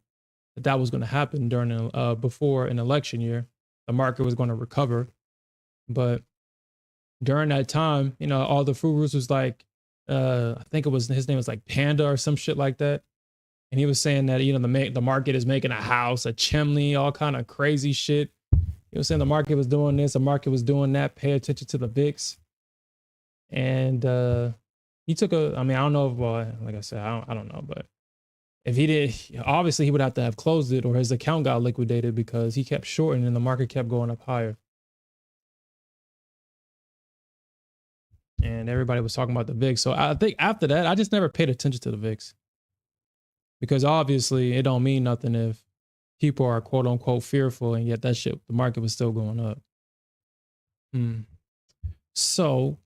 was going to happen during before an election year. The market was going to recover, but during that time, you know, all the Furus was like, I think it was his name was like Panda or some shit like that, and he was saying that, you know, the market is making a house, a chimney, all kind of crazy shit. He was saying the market was doing this, the market was doing that. Pay attention to the VIX, and he took a. I mean, I don't know if, like I said, I don't know, but if he did, obviously he would have to have closed it or his account got liquidated because he kept shorting and the market kept going up higher. And everybody was talking about the VIX. So I think after that, I just never paid attention to the VIX because obviously it don't mean nothing if people are quote unquote fearful and yet that shit, the market was still going up. So,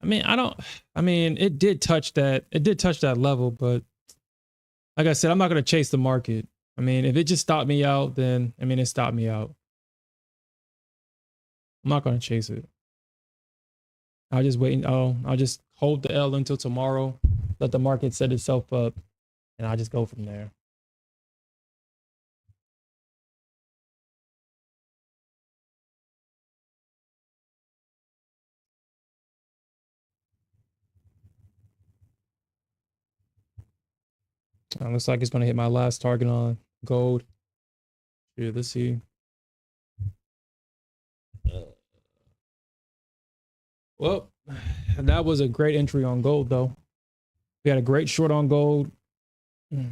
I mean, I mean, it did touch that level, but like I said, I'm not going to chase the market. I mean, if it just stopped me out, then, I mean, it stopped me out. I'm not going to chase it. I'll just wait. I'll just hold the L until tomorrow, let the market set itself up, and I'll just go from there. Looks like it's going to hit my last target on gold. Here, let's see. Well, that was a great entry on gold, though. We had a great short on gold. We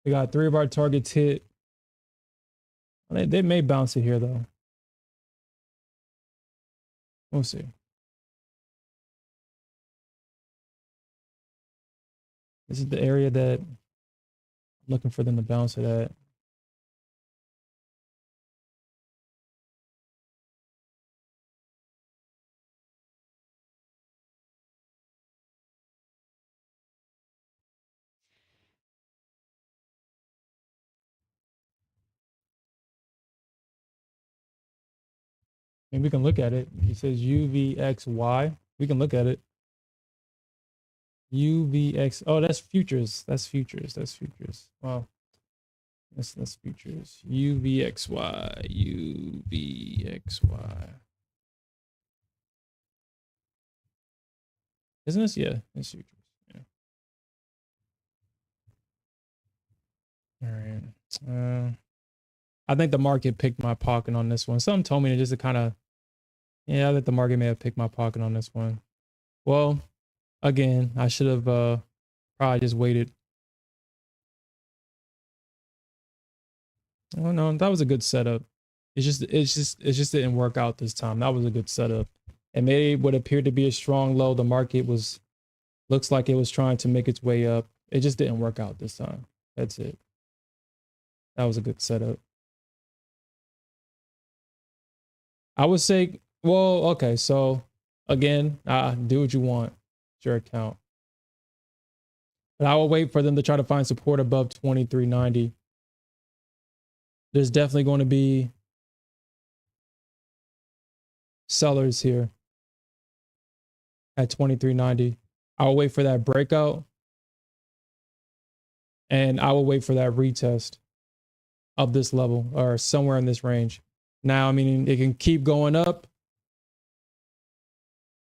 got 3 of our targets hit. They may bounce it here, though. We'll see. This is the area that I'm looking for them to bounce it at. And we can look at it. It says UVXY. We can look at it. UVX. Oh, that's futures. That's futures. That's futures. Wow. That's futures. UVXY. UVXY. Isn't this? Yeah, it's futures. Yeah. All right. I think the market picked my pocket on this one. Something told me to just to kind of, yeah, I think the market may have picked my pocket on this one. Well, again, I should have probably just waited. Oh no, that was a good setup. It just didn't work out this time. That was a good setup. It made what appeared to be a strong low. The market looks like it was trying to make its way up. It just didn't work out this time. That's it. That was a good setup. I would say, well, okay, so again, do what you want. It's your account. But I will wait for them to try to find support above 2390. There's definitely going to be sellers here at 23.90. I'll wait for that breakout, and I will wait for that retest of this level or somewhere in this range. Now, I mean, it can keep going up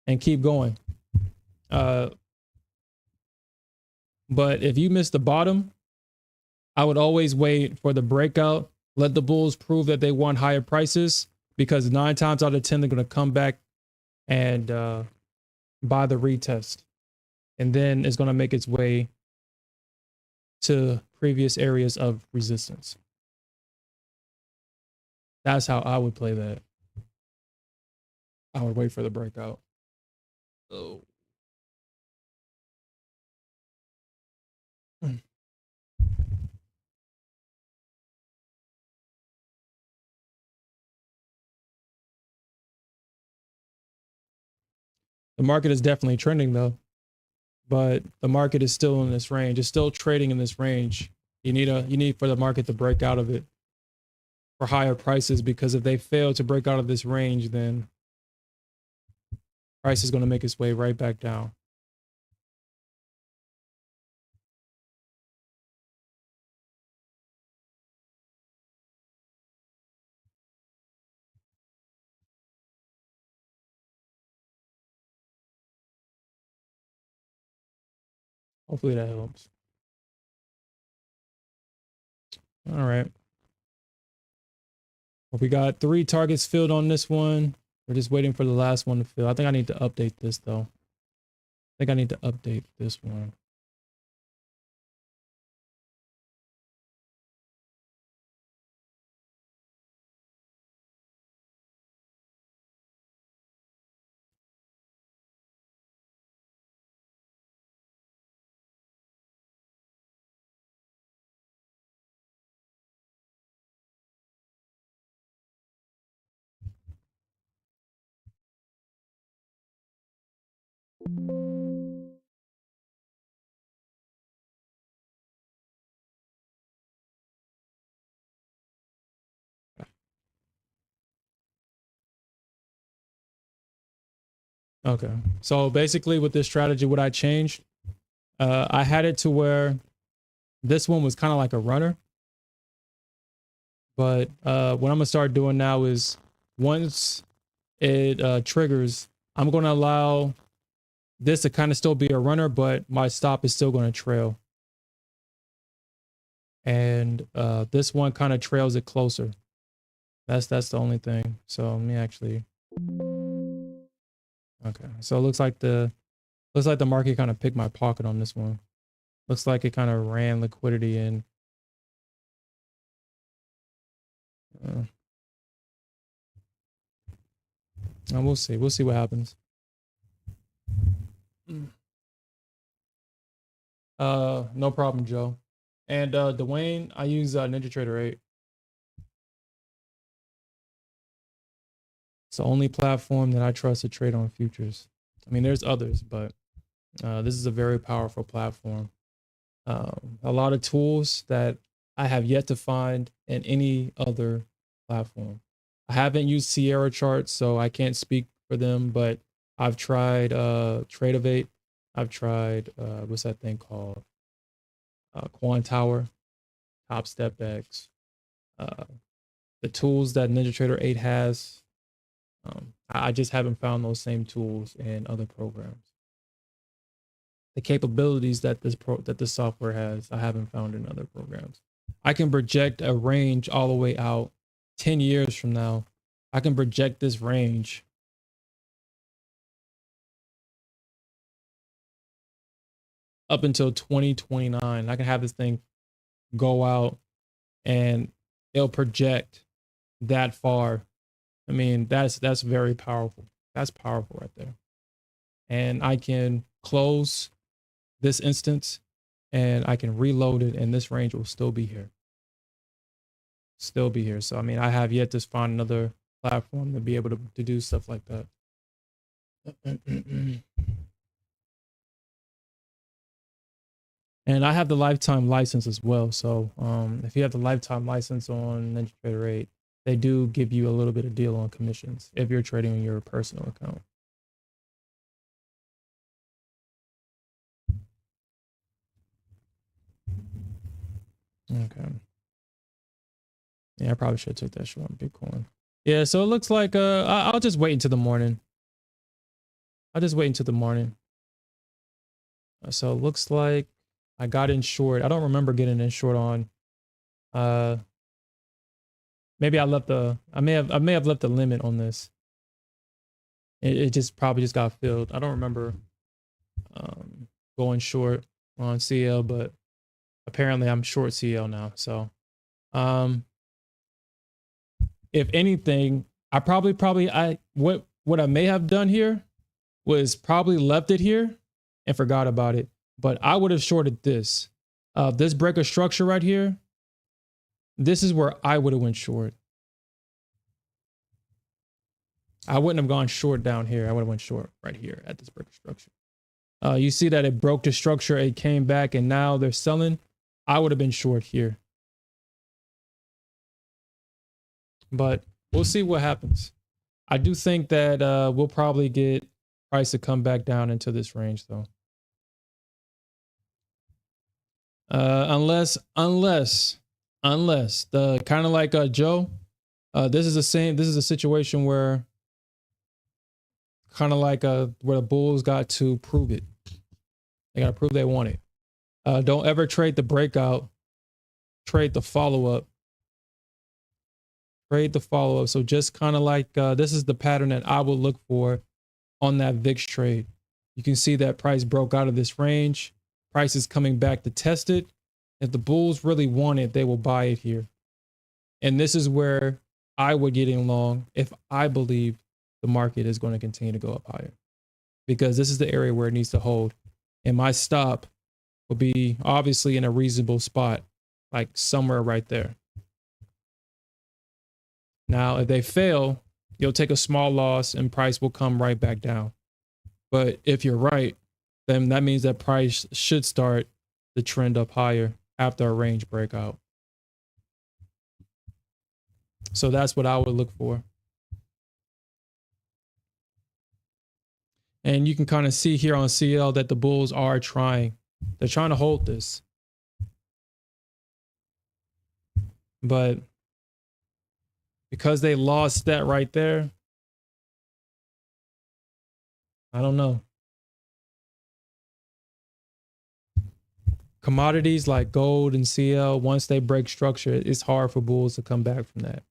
and keep going. But if you miss the bottom, I would always wait for the breakout. Let the bulls prove that they want higher prices, because 9 times out of 10, they're going to come back and buy the retest. And then it's going to make its way to previous areas of resistance. That's how I would play that. I would wait for the breakout. Oh. The market is definitely trending though, but the market is still in this range. It's still trading in this range. You need for the market to break out of it for higher prices, because if they fail to break out of this range, then price is going to make its way right back down. Hopefully that helps. All right. Well, we got 3 targets filled on this one. We're just waiting for the last one to fill. I think I need to update this though. I think I need to update this one. Okay. So basically with this strategy, what I changed, I had it to where this one was kind of like a runner. But what I'm gonna start doing now is, once it triggers, I'm gonna allow this to kind of still be a runner, but my stop is still gonna trail. And this one kind of trails it closer. That's the only thing. So let me actually. Okay. So it looks like the market kind of picked my pocket on this one. Looks like it kind of ran liquidity in. We'll see. We'll see what happens. No problem, Joe. And Dwayne, I use NinjaTrader 8. It's the only platform that I trust to trade on futures. I mean, there's others, but this is a very powerful platform. A lot of tools that I have yet to find in any other platform. I haven't used Sierra charts, so I can't speak for them, but I've tried Tradeovate. I've tried what's that thing called? Quant Tower, Top Step X. The tools that NinjaTrader 8 has, I just haven't found those same tools in other programs. The capabilities that this software has, I haven't found in other programs. I can project a range all the way out 10 years from now. I can project this range up until 2029. I can have this thing go out and it'll project that far. I mean, that's very powerful. That's powerful right there. And I can close this instance and I can reload it, and this range will still be here. Still be here. So I mean, I have yet to find another platform to be able to do stuff like that. And I have the lifetime license as well. So if you have the lifetime license on NinjaTrader 8, they do give you a little bit of deal on commissions if you're trading on your personal account. Okay. Yeah, I probably should have took that short on Bitcoin. Yeah, so it looks like I'll just wait until the morning. I'll just wait until the morning. So it looks like I got in short. I don't remember getting in short on maybe I may have left the limit on this. It just probably just got filled. I don't remember going short on CL, but apparently I'm short CL now. So if anything, what I may have done here was probably left it here and forgot about it. But I would have shorted this. This break of structure right here. This is where I would have went short. I wouldn't have gone short down here. I would have went short right here at this break of structure. You see that it broke the structure, it came back, and now they're selling. I would have been short here. But we'll see what happens. I do think that we'll probably get price to come back down into this range though. Unless the kind of like Joe, this is a situation where kind of like where the Bulls got to prove it. They got to prove they want it. Don't ever trade the breakout. Trade the follow-up. Trade the follow-up. So just kind of like this is the pattern that I will look for on that VIX trade. You can see that price broke out of this range. Price is coming back to test it. If the Bulls really want it, they will buy it here. And this is where I would get in long if I believe the market is going to continue to go up higher. Because this is the area where it needs to hold. And my stop will be obviously in a reasonable spot, like somewhere right there. Now, if they fail, you'll take a small loss and price will come right back down. But if you're right, then that means that price should start the trend up higher after a range breakout. So that's what I would look for. And you can kind of see here on CL that the Bulls are trying. They're trying to hold this. But because they lost that right there, I don't know. Commodities like gold and CL, once they break structure, it's hard for Bulls to come back from that.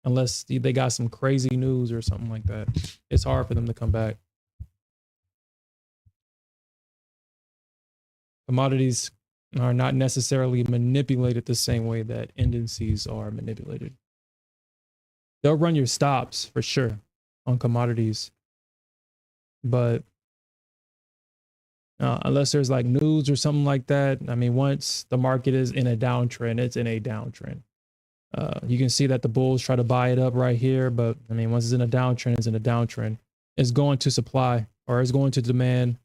Unless they got some crazy news or something like that. It's hard for them to come back. Commodities are not necessarily manipulated the same way that indices are manipulated. They'll run your stops for sure on commodities. But unless there's like news or something like that, I mean, once the market is in a downtrend, it's in a downtrend. You can see that the Bulls try to buy it up right here, but I mean, once it's in a downtrend, it's in a downtrend. It's going to supply, or it's going to demand.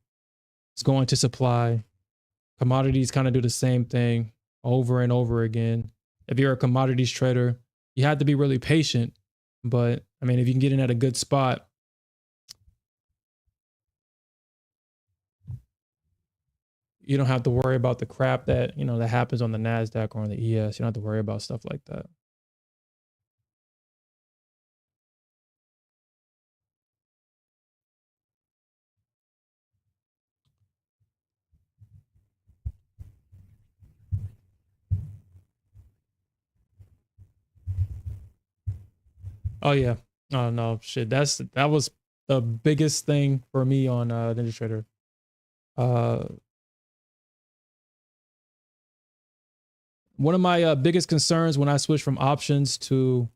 It's going to supply. Commodities kind of do the same thing over and over again. If you're a commodities trader, you have to be really patient. But I mean, if you can get in at a good spot, you don't have to worry about the crap that, that happens on the Nasdaq or on the ES. You don't have to worry about stuff like that. Oh yeah. Oh no, shit. That was the biggest thing for me on Ninja Trader. One of my biggest concerns when I switched from options to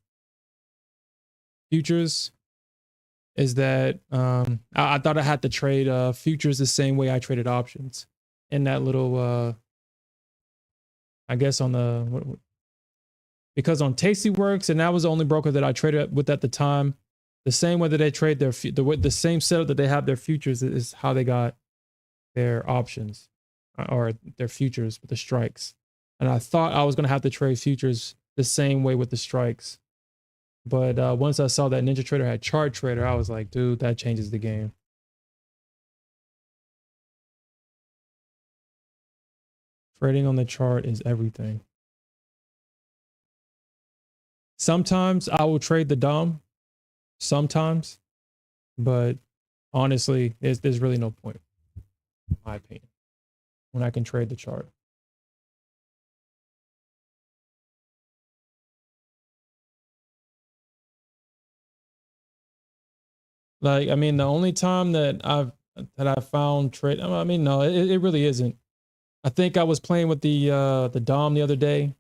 futures is that I thought I had to trade futures the same way I traded options. In that little, I guess on the, because on Tastyworks, and that was the only broker that I traded with at the time, the same way that they trade the same setup that they have their futures is how they got their options or their futures with the strikes. And I thought I was going to have to trade futures the same way with the strikes. But once I saw that Ninja Trader had Chart Trader, I was like, dude, that changes the game. Trading on the chart is everything. Sometimes I will trade the DOM, sometimes, but honestly, there's really no point, in my opinion, when I can trade the chart. Like, I mean, the only time that I found trade, I mean, no, it really isn't. I think I was playing with the DOM the other day,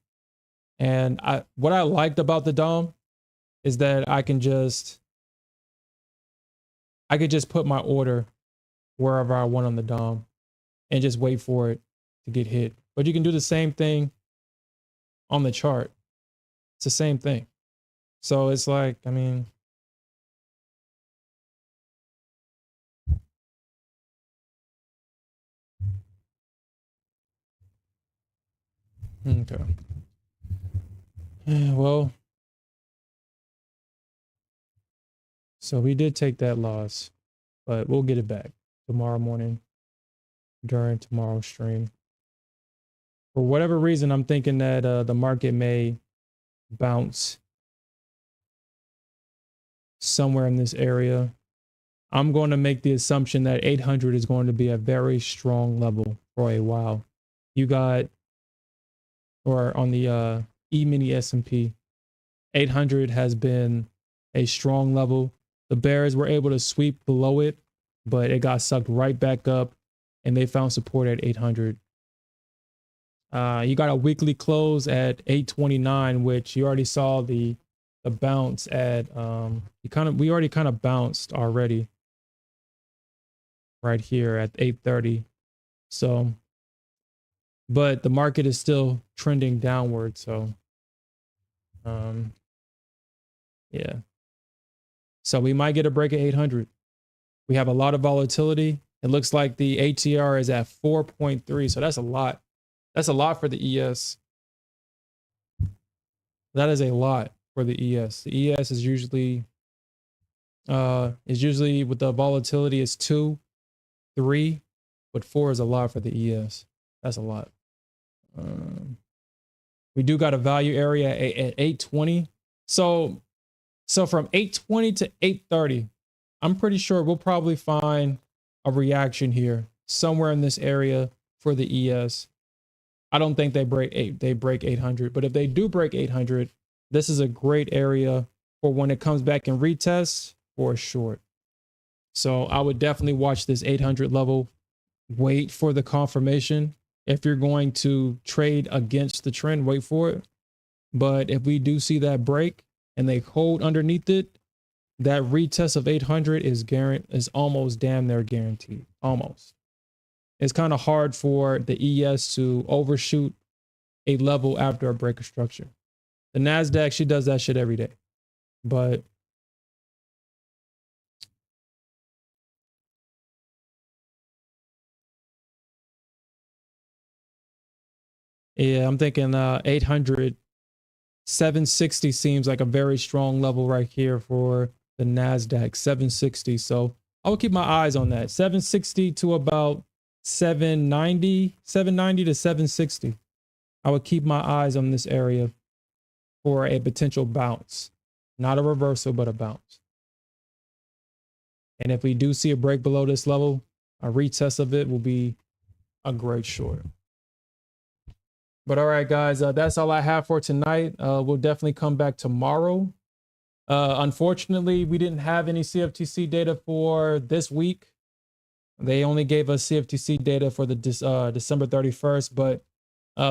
and what I liked about the DOM is that I could just put my order wherever I want on the DOM and just wait for it to get hit. But you can do the same thing on the chart. It's the same thing. So it's like, I mean, okay. Well, so we did take that loss, but we'll get it back tomorrow morning during tomorrow's stream. For whatever reason, I'm thinking that the market may bounce somewhere in this area. I'm going to make the assumption that 800 is going to be a very strong level for a while. You got, or on the E-mini S&P, 800 has been a strong level. The bears were able to sweep below it, but it got sucked right back up, and they found support at 800. You got a weekly close at 829, which you already saw the bounce at. We already kind of bounced already right here at 830. So, but the market is still trending downward. So, yeah. So we might get a break at 800. We have a lot of volatility. It looks like the ATR is at 4.3. So that's a lot. That's a lot for the ES. That is a lot for the ES. The ES is usually with the volatility is 2, 3, but 4 is a lot for the ES. That's a lot. We do got a value area at 820. So from 820 to 830, I'm pretty sure we'll probably find a reaction here somewhere in this area for the ES. I don't think they break 800, but if they do break 800, this is a great area for when it comes back and retests for a short. So I would definitely watch this 800 level, wait for the confirmation. If you're going to trade against the trend, wait for it. But if we do see that break and they hold underneath it, that retest of 800 is almost damn near guaranteed. Almost. It's kind of hard for the ES to overshoot a level after a break of structure. The Nasdaq, she does that shit every day. But yeah, I'm thinking 800, 760 seems like a very strong level right here for the Nasdaq, 760. So I will keep my eyes on that. 760 to about 790 to 760. I would keep my eyes on this area for a potential bounce, not a reversal, but a bounce. And if we do see a break below this level, a retest of it will be a great short. But all right, guys, that's all I have for tonight. We'll definitely come back tomorrow. Unfortunately, we didn't have any CFTC data for this week. They only gave us CFTC data for the December 31st, but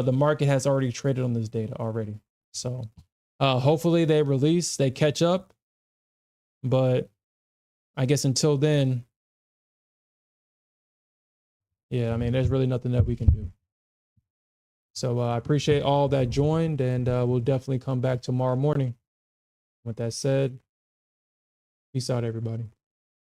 the market has already traded on this data already. So hopefully they catch up. But I guess until then, yeah, I mean, there's really nothing that we can do. So I appreciate all that joined, and we'll definitely come back tomorrow morning. With that said, peace out, everybody.